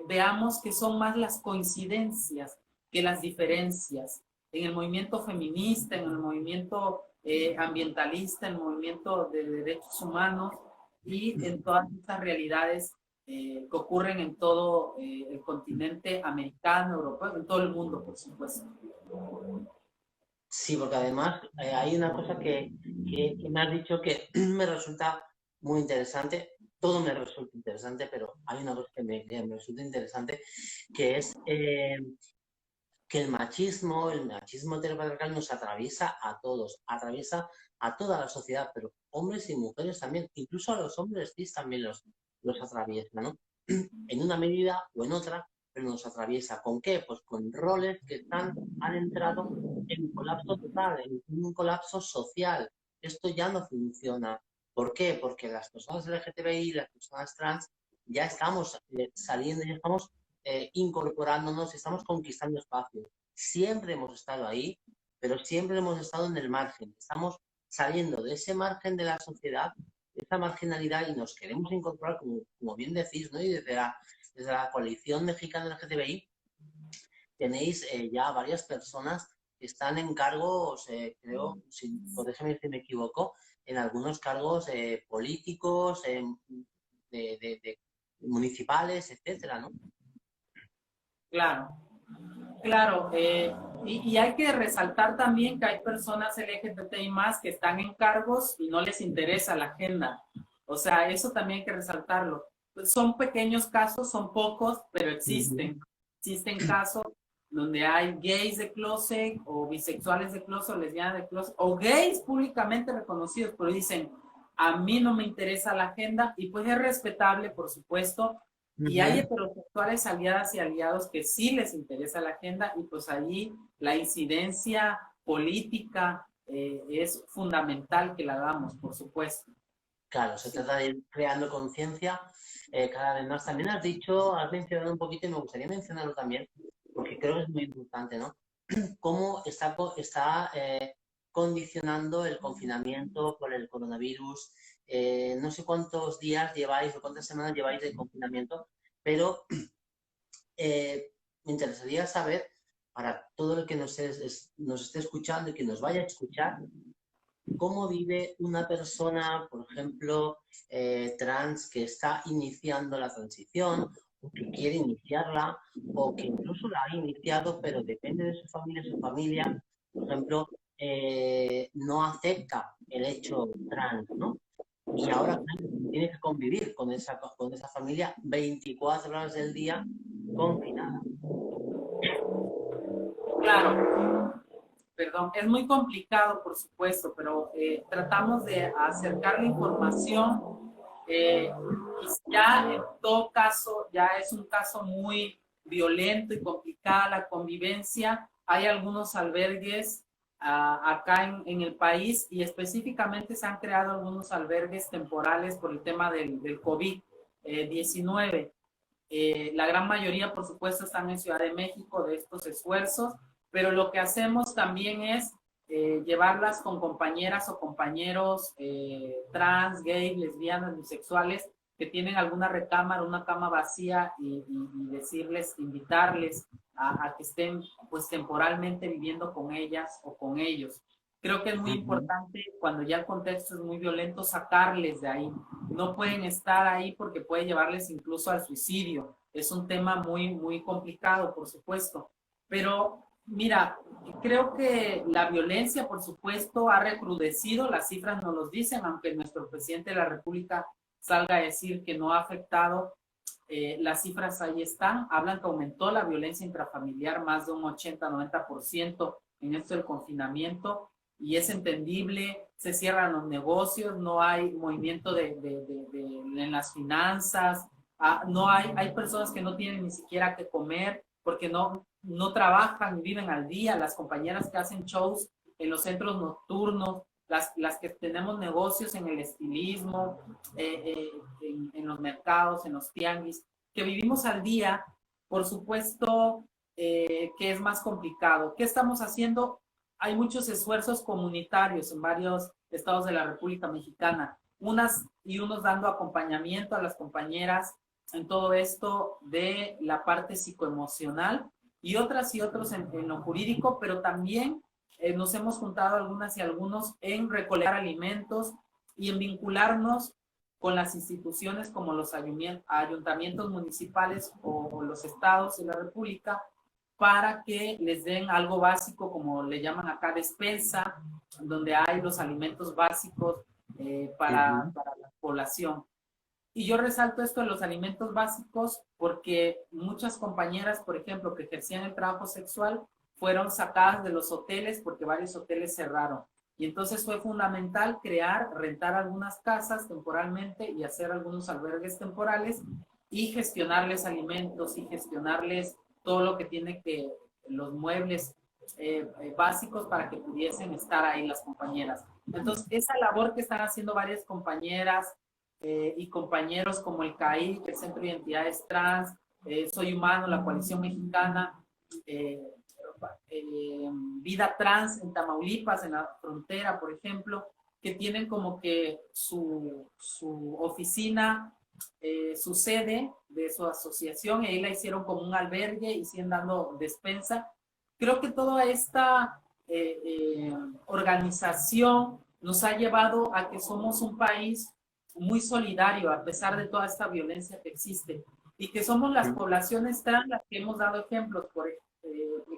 S2: veamos que son más las coincidencias que las diferencias. En el movimiento feminista, en el movimiento ambientalista, en el movimiento de derechos humanos y en todas estas realidades que ocurren en todo el continente americano, europeo, en todo el mundo, por supuesto.
S1: Sí, porque además hay una cosa que me has dicho que me resulta muy interesante. Todo me resulta interesante, pero hay una cosa que me resulta interesante, que es que el machismo heteropatriarcal nos atraviesa a todos, atraviesa a toda la sociedad, pero hombres y mujeres también, incluso a los hombres cis también los atraviesa, ¿no? En una medida o en otra, pero nos atraviesa. ¿Con qué? Pues con roles que han entrado en un colapso total, en un colapso social. Esto ya no funciona. ¿Por qué? Porque las personas LGTBI, las personas trans, ya estamos saliendo, ya estamos incorporándonos, estamos conquistando espacios. Siempre hemos estado ahí, pero siempre hemos estado en el margen. Estamos saliendo de ese margen de la sociedad, de esa marginalidad y nos queremos incorporar, como bien decís, ¿no? Y desde la coalición mexicana LGTBI tenéis ya varias personas que están en cargos, creo, si, corrígeme si me equivoco, en algunos cargos políticos, de municipales, etcétera, ¿no?
S2: Claro, claro. Y hay que resaltar también que hay personas LGBTI más que están en cargos y no les interesa la agenda. O sea, eso también hay que resaltarlo. Pues son pequeños casos, son pocos, pero existen. Existen casos donde hay gays de closet o bisexuales de closet o lesbianas de closet o gays públicamente reconocidos, pero dicen, a mí no me interesa la agenda y pues es respetable, por supuesto, y hay heterosexuales aliadas y aliados que sí les interesa la agenda y pues allí la incidencia política es fundamental que la hagamos, por supuesto.
S1: Claro, se trata de ir creando conciencia cada vez más. También has dicho, has mencionado un poquito y me gustaría mencionarlo también, porque creo que es muy importante, ¿no? Cómo está condicionando el confinamiento por el coronavirus. No sé cuántos días lleváis o cuántas semanas lleváis de confinamiento, pero me interesaría saber, para todo el que nos esté escuchando y que nos vaya a escuchar, cómo vive una persona, por ejemplo, trans que está iniciando la transición o que quiere iniciarla o que incluso la ha iniciado, pero depende de su familia, por ejemplo, no acepta el hecho trans, ¿no? Y ahora claro, tiene que convivir con esa familia 24 horas del día confinada.
S2: Claro, perdón, es muy complicado, por supuesto, pero tratamos de acercar la información. Y ya en todo caso, ya es un caso muy violento y complicada la convivencia. Hay algunos albergues acá en el país y específicamente se han creado algunos albergues temporales por el tema del COVID-19. La gran mayoría, por supuesto, están en Ciudad de México de estos esfuerzos, pero lo que hacemos también es llevarlas con compañeras o compañeros trans, gay, lesbianas, bisexuales que tienen alguna recámara, una cama vacía y decirles, invitarles a que estén pues temporalmente viviendo con ellas o con ellos. Creo que es muy importante cuando ya el contexto es muy violento sacarles de ahí. No pueden estar ahí porque puede llevarles incluso al suicidio. Es un tema muy, muy complicado, por supuesto. Pero mira, creo que la violencia, por supuesto, ha recrudecido. Las cifras nos lo dicen, aunque nuestro presidente de la República salga a decir que no ha afectado. Las cifras ahí están. Hablan que aumentó la violencia intrafamiliar más de un 80-90% en esto del confinamiento y es entendible, se cierran los negocios, no hay movimiento en las finanzas, no hay personas que no tienen ni siquiera que comer porque no trabajan, viven al día, las compañeras que hacen shows en los centros nocturnos, las que tenemos negocios en el estilismo, en los mercados, en los tianguis, que vivimos al día, por supuesto que es más complicado. ¿Qué estamos haciendo? Hay muchos esfuerzos comunitarios en varios estados de la República Mexicana, unas y unos dando acompañamiento a las compañeras en todo esto de la parte psicoemocional y otras y otros en lo jurídico, pero también nos hemos juntado algunas y algunos en recolectar alimentos y en vincularnos con las instituciones como los ayuntamientos municipales o los estados de la República para que les den algo básico, como le llaman acá despensa, donde hay los alimentos básicos para la población. Y yo resalto esto de los alimentos básicos porque muchas compañeras, por ejemplo, que ejercían el trabajo sexual, fueron sacadas de los hoteles porque varios hoteles cerraron. Y entonces fue fundamental rentar algunas casas temporalmente y hacer algunos albergues temporales y gestionarles alimentos y gestionarles todo lo que tiene que, los muebles básicos para que pudiesen estar ahí las compañeras. Entonces, esa labor que están haciendo varias compañeras y compañeros como el CAI, el Centro de Identidades Trans, Soy Humano, la Coalición Mexicana, eh, Vida Trans en Tamaulipas, en la frontera, por ejemplo, que tienen como que su oficina, su sede de su asociación, y ahí la hicieron como un albergue y siguen dando despensa. Creo que toda esta organización nos ha llevado a que somos un país muy solidario a pesar de toda esta violencia que existe y que somos las poblaciones trans las que hemos dado ejemplos.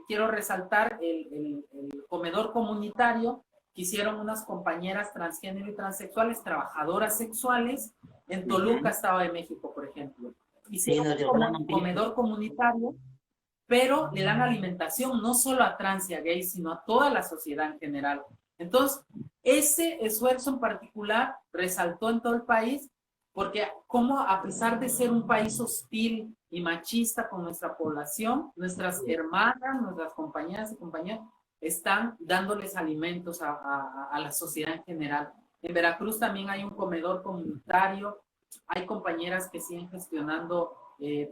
S2: Quiero resaltar el comedor comunitario que hicieron unas compañeras transgénero y transexuales, trabajadoras sexuales, en Toluca, Estado de México, por ejemplo. Hicieron un comedor comunitario, pero le dan alimentación no solo a trans y a gays, sino a toda la sociedad en general. Entonces, ese esfuerzo en particular resaltó en todo el país, porque como a pesar de ser un país hostil y machista con nuestra población, nuestras hermanas, nuestras compañeras y compañeros, están dándoles alimentos a la sociedad en general. En Veracruz también hay un comedor comunitario, hay compañeras que siguen gestionando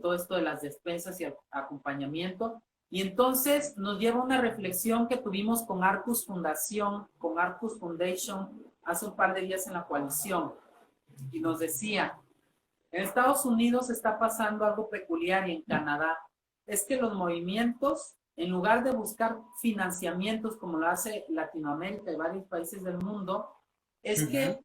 S2: todo esto de las despensas y acompañamiento. Y entonces nos lleva a una reflexión que tuvimos con Arcus Fundación, con Arcus Foundation, hace un par de días en la coalición. Y nos decía, en Estados Unidos está pasando algo peculiar y en Canadá. Es que los movimientos, en lugar de buscar financiamientos como lo hace Latinoamérica y varios países del mundo, es que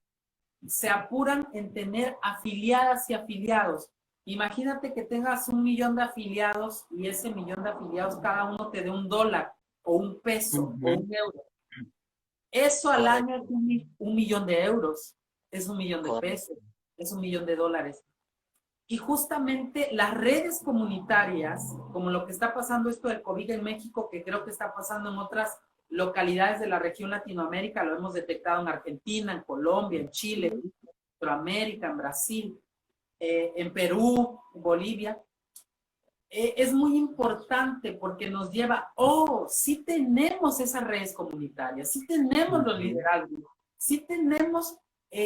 S2: se apuran en tener afiliadas y afiliados. Imagínate que tengas 1 millón de afiliados y ese millón de afiliados cada uno te dé $1 o $1 o €1. Eso al año es un millón de euros, es 1 millón de pesos, es 1 millón de dólares. Y justamente las redes comunitarias, como lo que está pasando esto del COVID en México, que creo que está pasando en otras localidades de la región Latinoamérica, lo hemos detectado en Argentina, en Colombia, en Chile, en Centroamérica, en Brasil, en Perú, en Bolivia, es muy importante porque nos lleva, sí tenemos esas redes comunitarias, sí tenemos los liderazgos, sí tenemos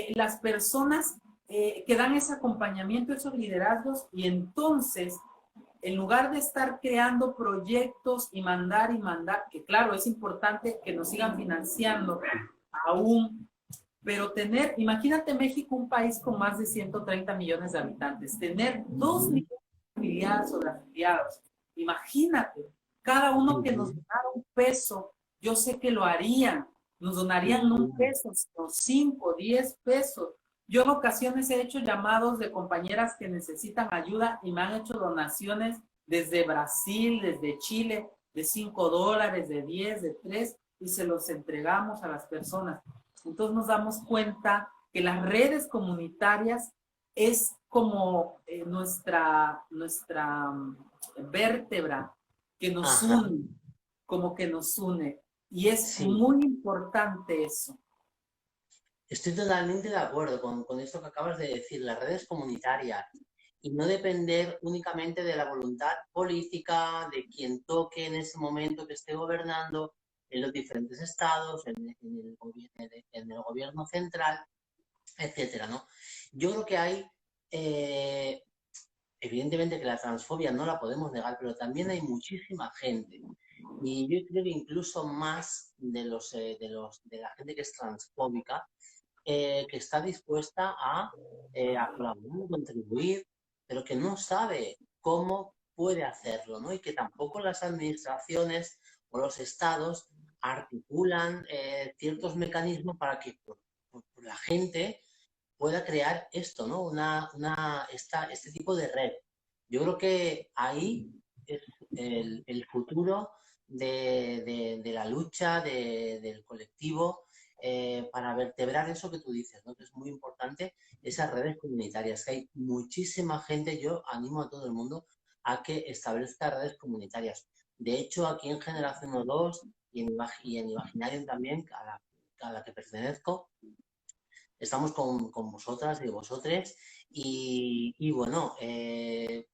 S2: las personas que dan ese acompañamiento, esos liderazgos, y entonces, en lugar de estar creando proyectos y mandar, que claro, es importante que nos sigan financiando aún, pero imagínate México, un país con más de 130 millones de habitantes, tener 2 millones de afiliados o de afiliados, imagínate, cada uno que nos donara $1, yo sé que lo harían, nos donarían no $1, sino 5, 10 pesos. Yo en ocasiones he hecho llamados de compañeras que necesitan ayuda y me han hecho donaciones desde Brasil, desde Chile, de $5, de 10, de 3, y se los entregamos a las personas. Entonces nos damos cuenta que las redes comunitarias es como nuestra vértebra que nos une, como que nos une. Y es muy importante eso.
S1: Estoy totalmente de acuerdo con esto que acabas de decir, las redes comunitarias, y no depender únicamente de la voluntad política, de quien toque en ese momento que esté gobernando en los diferentes estados, en el gobierno central, etcétera, ¿no? Yo creo que hay, evidentemente que la transfobia no la podemos negar, pero también hay muchísima gente, y yo creo que incluso más de la gente que es transfóbica, que está dispuesta a colaborar, contribuir, pero que no sabe cómo puede hacerlo, ¿no? Y que tampoco las administraciones o los estados articulan ciertos mecanismos para que la gente pueda crear esto, ¿no? Este tipo de red. Yo creo que ahí es el futuro de la lucha, del colectivo, para vertebrar eso que tú dices, ¿no? Que es muy importante, esas redes comunitarias, que hay muchísima gente. Yo animo a todo el mundo a que establezca redes comunitarias. De hecho, aquí en Generación O2 y en Imaginarium también, a la que pertenezco, estamos con vosotras y vosotros y bueno,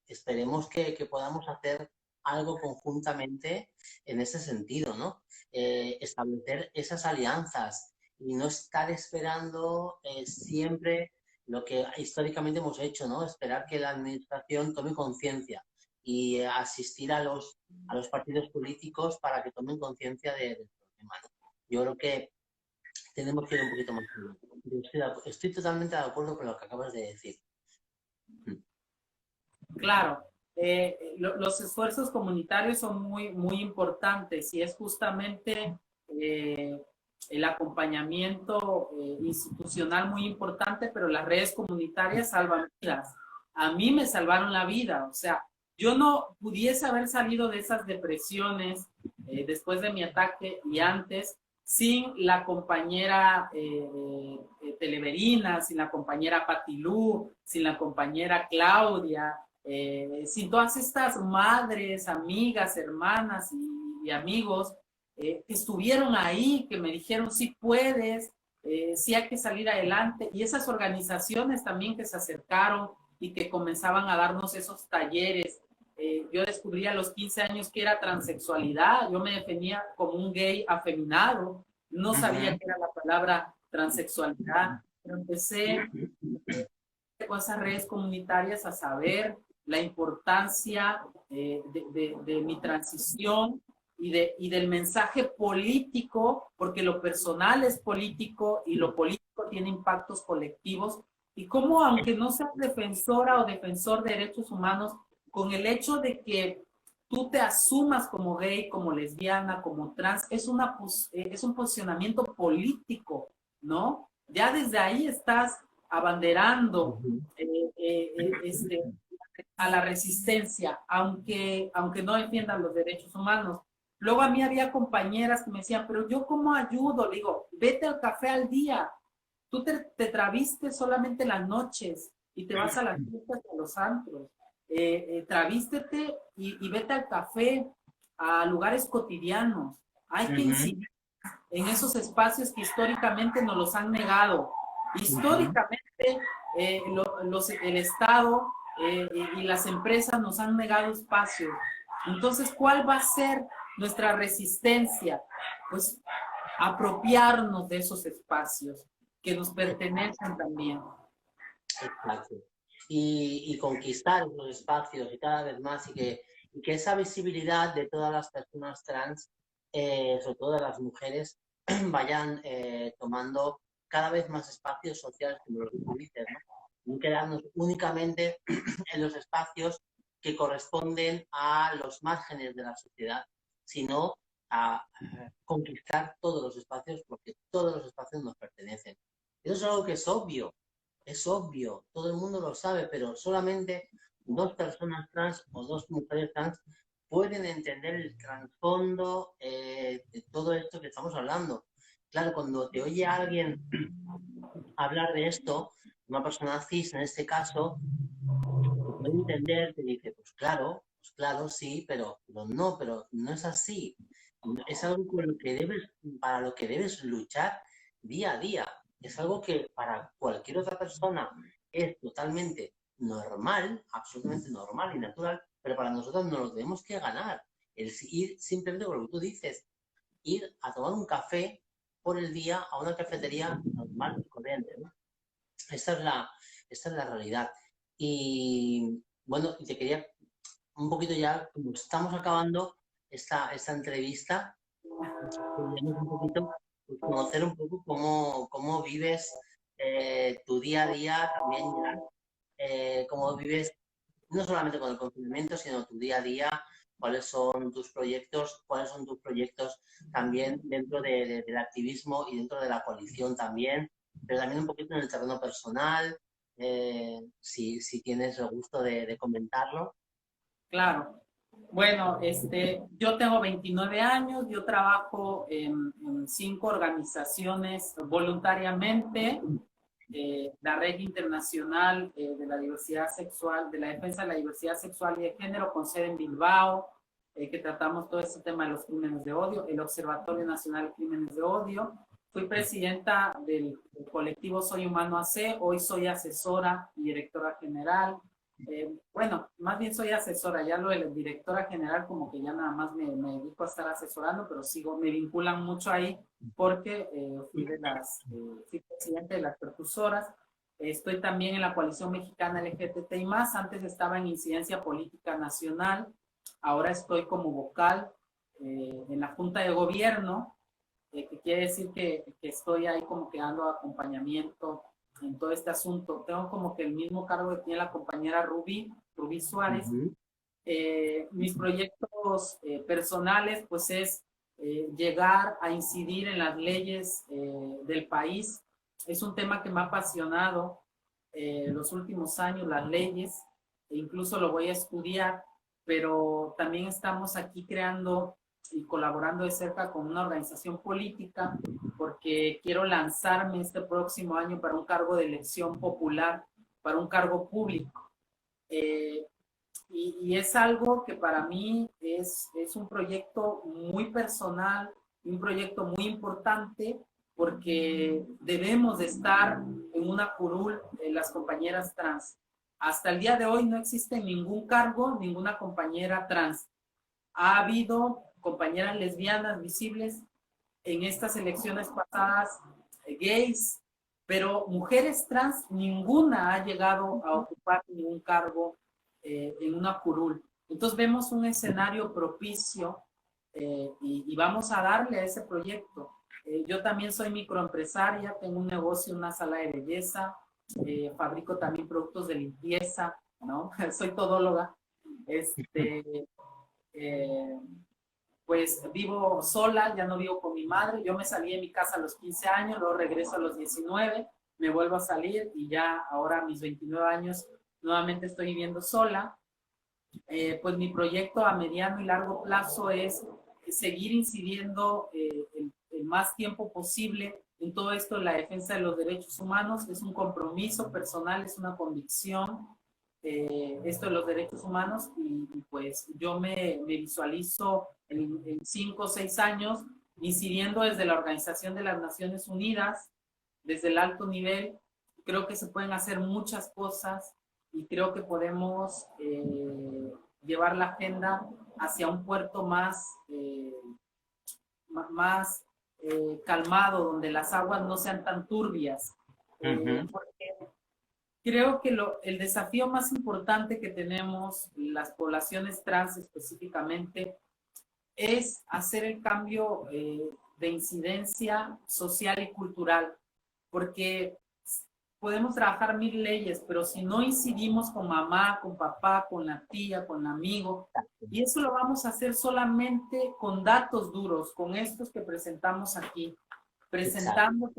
S1: esperemos que podamos hacer algo conjuntamente en ese sentido, ¿no? Establecer esas alianzas y no estar esperando siempre lo que históricamente hemos hecho, ¿no? Esperar que la administración tome conciencia y asistir a los partidos políticos para que tomen conciencia del problema, ¿no? Yo creo que tenemos que ir un poquito más allá. Yo estoy totalmente de acuerdo con lo que acabas de decir.
S2: Claro, los esfuerzos comunitarios son muy importantes y es justamente el acompañamiento institucional muy importante, pero las redes comunitarias salvan vidas. A mí me salvaron la vida, o sea, yo no pudiese haber salido de esas depresiones después de mi ataque y antes sin la compañera Televerina, sin la compañera Patilú, sin la compañera Claudia, sin todas estas madres, amigas, hermanas y amigos que estuvieron ahí, que me dijeron, sí puedes, sí hay que salir adelante, y esas organizaciones también que se acercaron y que comenzaban a darnos esos talleres. Yo descubrí a los 15 años que era transexualidad, yo me definía como un gay afeminado, no sabía qué era la palabra transexualidad, pero empecé con esas redes comunitarias a saber la importancia de mi transición y del mensaje político, porque lo personal es político y lo político tiene impactos colectivos, y cómo, aunque no seas defensora o defensor de derechos humanos, con el hecho de que tú te asumas como gay, como lesbiana, como trans, es un posicionamiento político, ¿no? Ya desde ahí estás abanderando este, a la resistencia, aunque no defiendan los derechos humanos. Luego a mí había compañeras que me decían, pero yo ¿cómo ayudo? Le digo, vete al café al día, tú te travistes solamente las noches y te vas a las fiestas y a los antros. Travístete y vete al café, a lugares cotidianos. Hay que incidir en esos espacios que históricamente nos los han negado. Históricamente, el Estado y las empresas nos han negado espacios. Entonces, ¿cuál va a ser nuestra resistencia? Pues apropiarnos de esos espacios que nos pertenecen también.
S1: Exacto. Y conquistar los espacios y cada vez más y que esa visibilidad de todas las personas trans, sobre todo de las mujeres, vayan tomando cada vez más espacios sociales, como lo que tú dices, ¿no? No quedarnos únicamente en los espacios que corresponden a los márgenes de la sociedad, sino a conquistar todos los espacios, porque todos los espacios nos pertenecen. Eso es algo que es obvio, todo el mundo lo sabe, pero solamente dos personas trans o dos mujeres trans pueden entender el trasfondo de todo esto que estamos hablando. Claro, cuando te oye alguien hablar de esto, una persona cis en este caso, te puede entender, te dice, pues claro, sí, pero no es así. Es algo con lo que para lo que debes luchar día a día. Es algo que para cualquier otra persona es totalmente normal, absolutamente normal y natural, pero para nosotros nos lo tenemos que ganar. El ir simplemente con lo que tú dices, ir a tomar un café por el día a una cafetería normal y corriente, ¿no? Esta es la realidad. Y bueno, y te quería un poquito ya, como estamos acabando esta entrevista, queríamos un poquito pues, conocer un poco cómo vives tu día a día también ya, cómo vives no solamente con el confinamiento, sino tu día a día, cuáles son tus proyectos también dentro del activismo y dentro de la coalición también, pero también un poquito en el terreno personal, si tienes el gusto de comentarlo.
S2: Claro. Bueno, yo tengo 29 años, yo trabajo en 5 organizaciones voluntariamente, la Red Internacional de la Diversidad Sexual, de la Defensa de la Diversidad Sexual y de Género, con sede en Bilbao, que tratamos todo este tema de los crímenes de odio, el Observatorio Nacional de Crímenes de Odio. Fui presidenta del colectivo Soy Humano AC, hoy soy asesora y directora general. Bueno, más bien soy asesora, ya lo de la directora general como que ya nada más me dedico a estar asesorando, pero sigo, me vinculan mucho ahí porque fui presidente de las precursoras. Estoy también en la Coalición Mexicana LGBTI+, antes estaba en Incidencia Política Nacional, ahora estoy como vocal en la Junta de Gobierno, que quiere decir que estoy ahí como que dando acompañamiento en todo este asunto. Tengo como que el mismo cargo que tiene la compañera Rubí Suárez. Mis proyectos personales pues es llegar a incidir en las leyes del país. Es un tema que me ha apasionado los últimos años, las leyes, e incluso lo voy a estudiar, pero también estamos aquí creando y colaborando de cerca con una organización política porque quiero lanzarme este próximo año para un cargo de elección popular, para un cargo público. Y es algo que para mí es un proyecto muy personal, un proyecto muy importante, porque debemos de estar en una curul las compañeras trans. Hasta el día de hoy no existe ningún cargo, ninguna compañera trans. Ha habido compañeras lesbianas visibles en estas elecciones pasadas, gays, pero mujeres trans, ninguna ha llegado a ocupar ningún cargo en una curul. Entonces vemos un escenario propicio y vamos a darle a ese proyecto. Yo también soy microempresaria, tengo un negocio, una sala de belleza, fabrico también productos de limpieza, ¿no? Soy todóloga. Pues vivo sola, ya no vivo con mi madre. Yo me salí de mi casa a los 15 años, luego regreso a los 19, me vuelvo a salir y ya ahora a mis 29 años nuevamente estoy viviendo sola. Pues mi proyecto a mediano y largo plazo es seguir incidiendo el más tiempo posible en todo esto de la defensa de los derechos humanos. Es un compromiso personal, es una convicción esto de los derechos humanos y pues yo me visualizo en 5 o 6 años incidiendo desde la Organización de las Naciones Unidas, desde el alto nivel. Creo que se pueden hacer muchas cosas y creo que podemos llevar la agenda hacia un puerto más calmado, donde las aguas no sean tan turbias. Porque creo que el desafío más importante que tenemos las poblaciones trans específicamente es hacer el cambio de incidencia social y cultural, porque podemos trabajar 1000 leyes, pero si no incidimos con mamá, con papá, con la tía, con el amigo, y eso lo vamos a hacer solamente con datos duros, con estos que presentamos aquí, presentando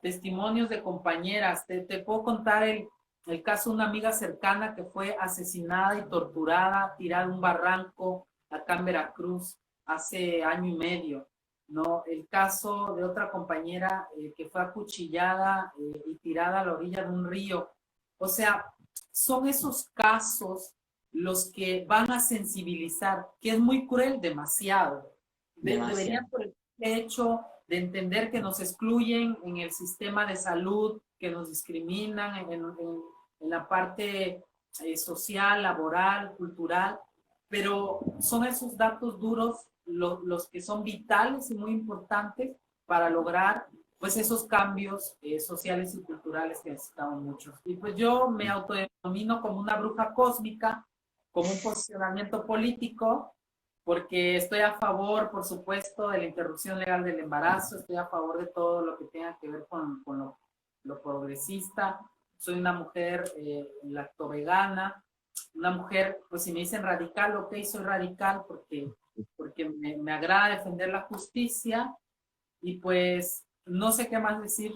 S2: testimonios de compañeras. Te puedo contar el caso de una amiga cercana que fue asesinada y torturada, tirada en un barranco acá en Veracruz hace año y medio. ¿No? El caso de otra compañera que fue acuchillada y tirada a la orilla de un río. O sea, son esos casos los que van a sensibilizar, que es muy cruel, demasiado. Deberían por el hecho de entender que nos excluyen en el sistema de salud, que nos discriminan en la parte social, laboral, cultural, pero son esos datos duros los que son vitales y muy importantes para lograr pues esos cambios sociales y culturales que necesitamos muchos. Y pues yo me autodenomino como una bruja cósmica, como un posicionamiento político, porque estoy a favor, por supuesto, de la interrupción legal del embarazo, estoy a favor de todo lo que tenga que ver con lo progresista. Soy una mujer lactovegana, una mujer, pues si me dicen radical, ok, soy radical porque me agrada defender la justicia y pues no sé qué más decir.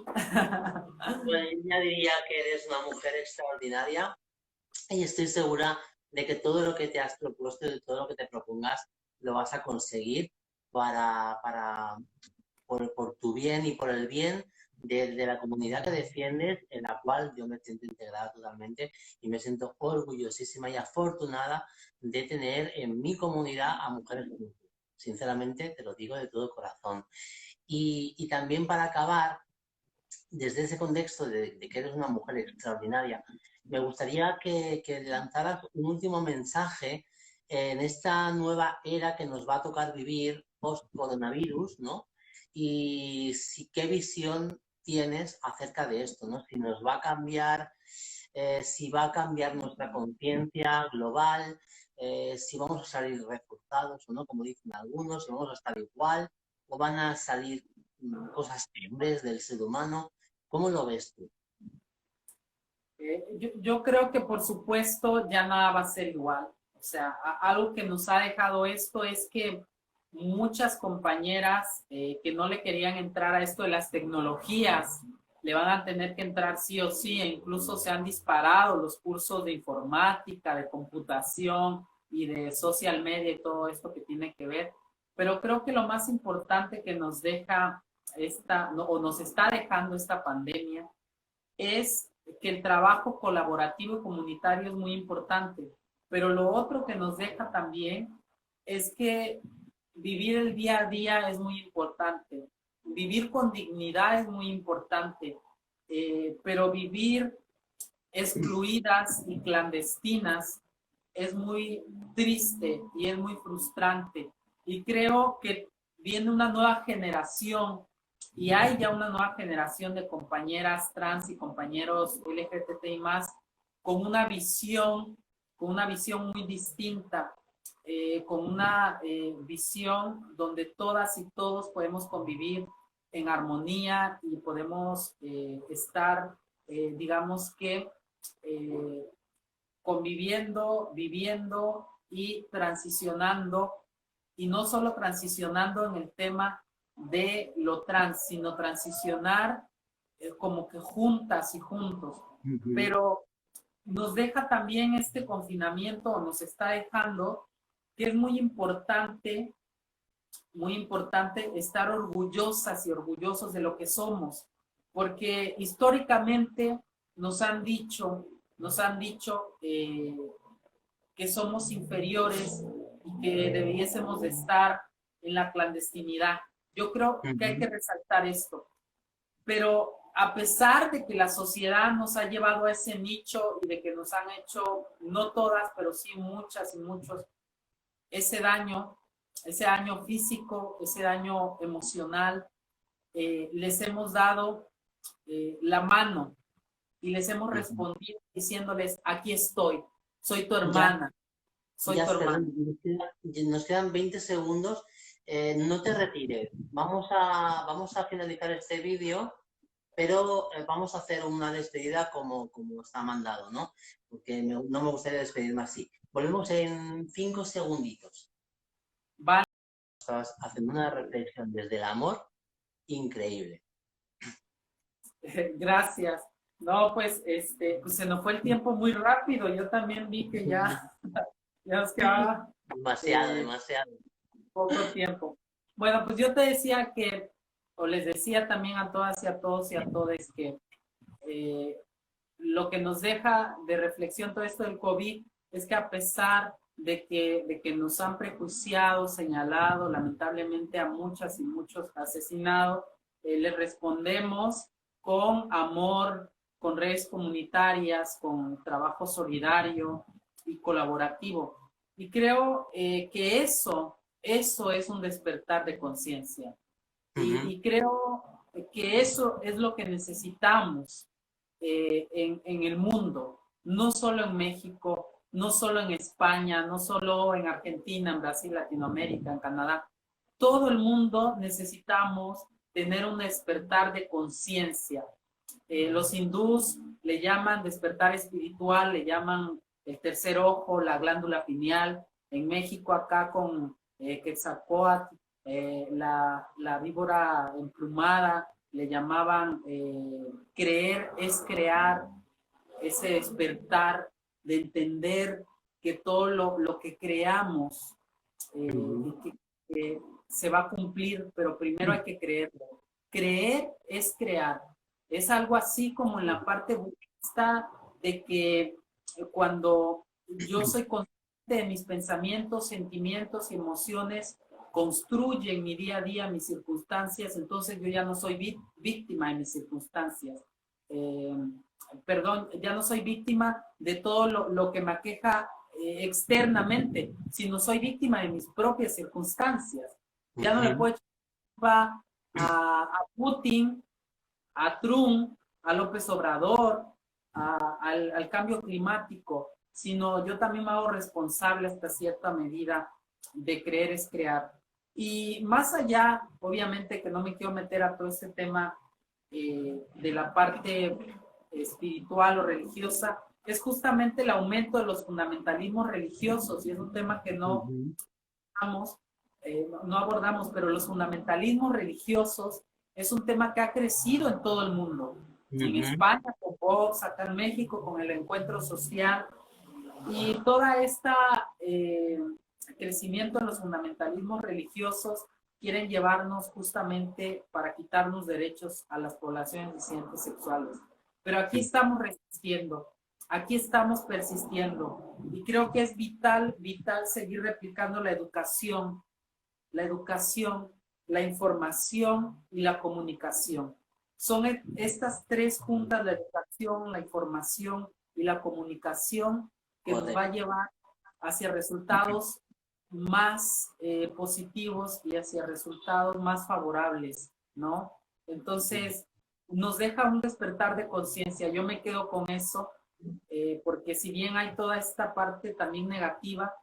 S1: Bueno, yo ya diría que eres una mujer extraordinaria y estoy segura de que todo lo que te has propuesto y todo lo que te propongas lo vas a conseguir por tu bien y por el bien de la comunidad que defiendes, en la cual yo me siento integrada totalmente y me siento orgullosísima y afortunada de tener en mi comunidad a mujeres como tú. Sinceramente, te lo digo de todo corazón. Y también para acabar, desde ese contexto de que eres una mujer extraordinaria, me gustaría que lanzaras un último mensaje en esta nueva era que nos va a tocar vivir post-coronavirus, ¿no? Y si, qué visión tienes acerca de esto, ¿no? Si nos va a cambiar, si va a cambiar nuestra conciencia global, si vamos a salir reforzados o no, como dicen algunos, si vamos a estar igual o van a salir cosas peores del ser humano. ¿Cómo lo ves tú?
S2: Yo creo que por supuesto ya nada va a ser igual. O sea, algo que nos ha dejado esto es que muchas compañeras que no le querían entrar a esto de las tecnologías, le van a tener que entrar sí o sí, e incluso se han disparado los cursos de informática, de computación y de social media y todo esto que tiene que ver. Pero creo que lo más importante que nos deja o nos está dejando esta pandemia es que el trabajo colaborativo y comunitario es muy importante, pero lo otro que nos deja también es que vivir el día a día es muy importante, vivir con dignidad es muy importante, pero vivir excluidas y clandestinas es muy triste y es muy frustrante. Y creo que viene una nueva generación y hay ya una nueva generación de compañeras trans y compañeros LGTBI más con una visión muy distinta, con una visión donde todas y todos podemos convivir en armonía y podemos estar, digamos que, eh, conviviendo, viviendo y transicionando, y no solo transicionando en el tema de lo trans, sino transicionar como que juntas y juntos. Pero nos deja también este confinamiento, nos está dejando que es muy importante estar orgullosas y orgullosos de lo que somos, porque históricamente nos han dicho que somos inferiores y que debiésemos de estar en la clandestinidad. Yo creo que hay que resaltar esto, pero a pesar de que la sociedad nos ha llevado a ese nicho y de que nos han hecho, no todas, pero sí muchas y muchos, ese daño físico, ese daño emocional, les hemos dado la mano y les hemos respondido diciéndoles, aquí estoy, soy tu
S1: Ya,
S2: hermana, soy
S1: ya,
S2: tu hermana.
S1: nos quedan 20 segundos. No te retires. Vamos a finalizar este vídeo, pero vamos a hacer una despedida como está mandado, ¿no? Porque no me gustaría despedirme así. Volvemos en 5 segunditos.
S2: Vale.
S1: Estabas haciendo una reflexión desde el amor increíble.
S2: Gracias. No, pues, pues se nos fue el tiempo muy rápido. Yo también vi que ya nos quedaba
S1: Demasiado, demasiado.
S2: poco tiempo. Bueno, pues yo te decía que, o les decía también a todas y a todos y a todes que lo que nos deja de reflexión todo esto del COVID es que a pesar de que nos han prejuiciado, señalado, lamentablemente a muchas y muchos asesinado, les respondemos con amor, con redes comunitarias, con trabajo solidario y colaborativo. Y creo que eso es un despertar de conciencia. Y creo que eso es lo que necesitamos en el mundo, no solo en México, no solo en España, no solo en Argentina, en Brasil, Latinoamérica, en Canadá. Todo el mundo necesitamos tener un despertar de conciencia. Los hindús le llaman despertar espiritual, le llaman el tercer ojo, la glándula pineal. En México, acá con Quetzalcóatl, la víbora emplumada, le llamaban creer es crear, ese despertar de entender que todo lo que creamos que se va a cumplir, pero primero hay que creerlo. Creer es crear. Es algo así como en la parte budista de que cuando yo soy consciente de mis pensamientos, sentimientos y emociones, construyen mi día a día, mis circunstancias, entonces yo ya no soy víctima de mis circunstancias. Eh, Perdón, ya no soy víctima de todo lo que me aqueja externamente, sino soy víctima de mis propias circunstancias. Ya no le puedo echar culpa a Putin, a Trump, a López Obrador, al cambio climático, sino yo también me hago responsable hasta cierta medida de creer es crear. Y más allá, obviamente que no me quiero meter a todo este tema de la parte espiritual o religiosa, es justamente el aumento de los fundamentalismos religiosos, y es un tema que no abordamos, pero los fundamentalismos religiosos es un tema que ha crecido en todo el mundo. En España con Vox, acá en México con el encuentro social, y toda esta crecimiento en los fundamentalismos religiosos quieren llevarnos justamente para quitarnos derechos a las poblaciones disidentes sexuales. Pero aquí estamos resistiendo, aquí estamos persistiendo, y creo que es vital seguir replicando la educación, la información y la comunicación. Son estas tres juntas, la educación, la información y la comunicación, que nos va a llevar hacia resultados más positivos y hacia resultados más favorables, ¿no? Entonces, nos deja un despertar de conciencia. Yo me quedo con eso, porque si bien hay toda esta parte también negativa,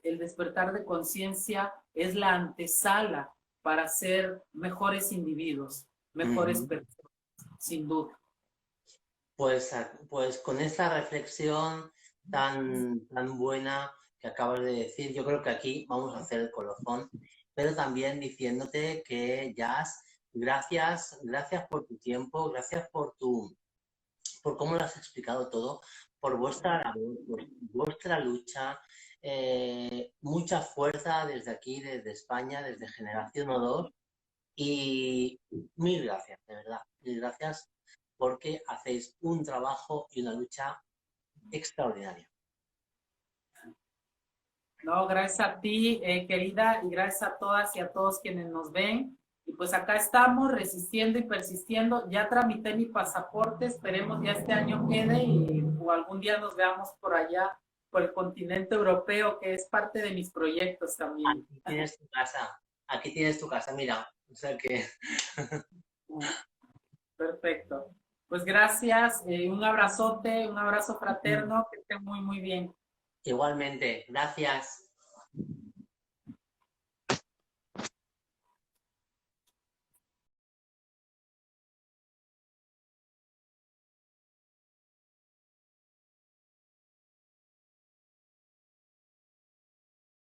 S2: el despertar de conciencia es la antesala para ser mejores individuos, mejores personas, sin duda.
S1: Pues con esta reflexión tan buena que acabas de decir, yo creo que aquí vamos a hacer el colofón, pero también diciéndote que Jazz, gracias por tu tiempo, gracias por cómo lo has explicado todo, por vuestra labor, por vuestra lucha, mucha fuerza desde aquí, desde España, desde Generación O2, y mil gracias, de verdad, mil gracias, porque hacéis un trabajo y una lucha extraordinaria.
S2: No, gracias a ti, querida, y gracias a todas y a todos quienes nos ven. Y pues acá estamos resistiendo y persistiendo. Ya tramité mi pasaporte, esperemos ya este año quede o algún día nos veamos por allá, por el continente europeo, que es parte de mis proyectos también.
S1: Aquí tienes tu casa, mira, o sea que...
S2: Perfecto. Pues gracias, un abrazote, un abrazo fraterno, que estén muy, muy bien.
S1: Igualmente, gracias.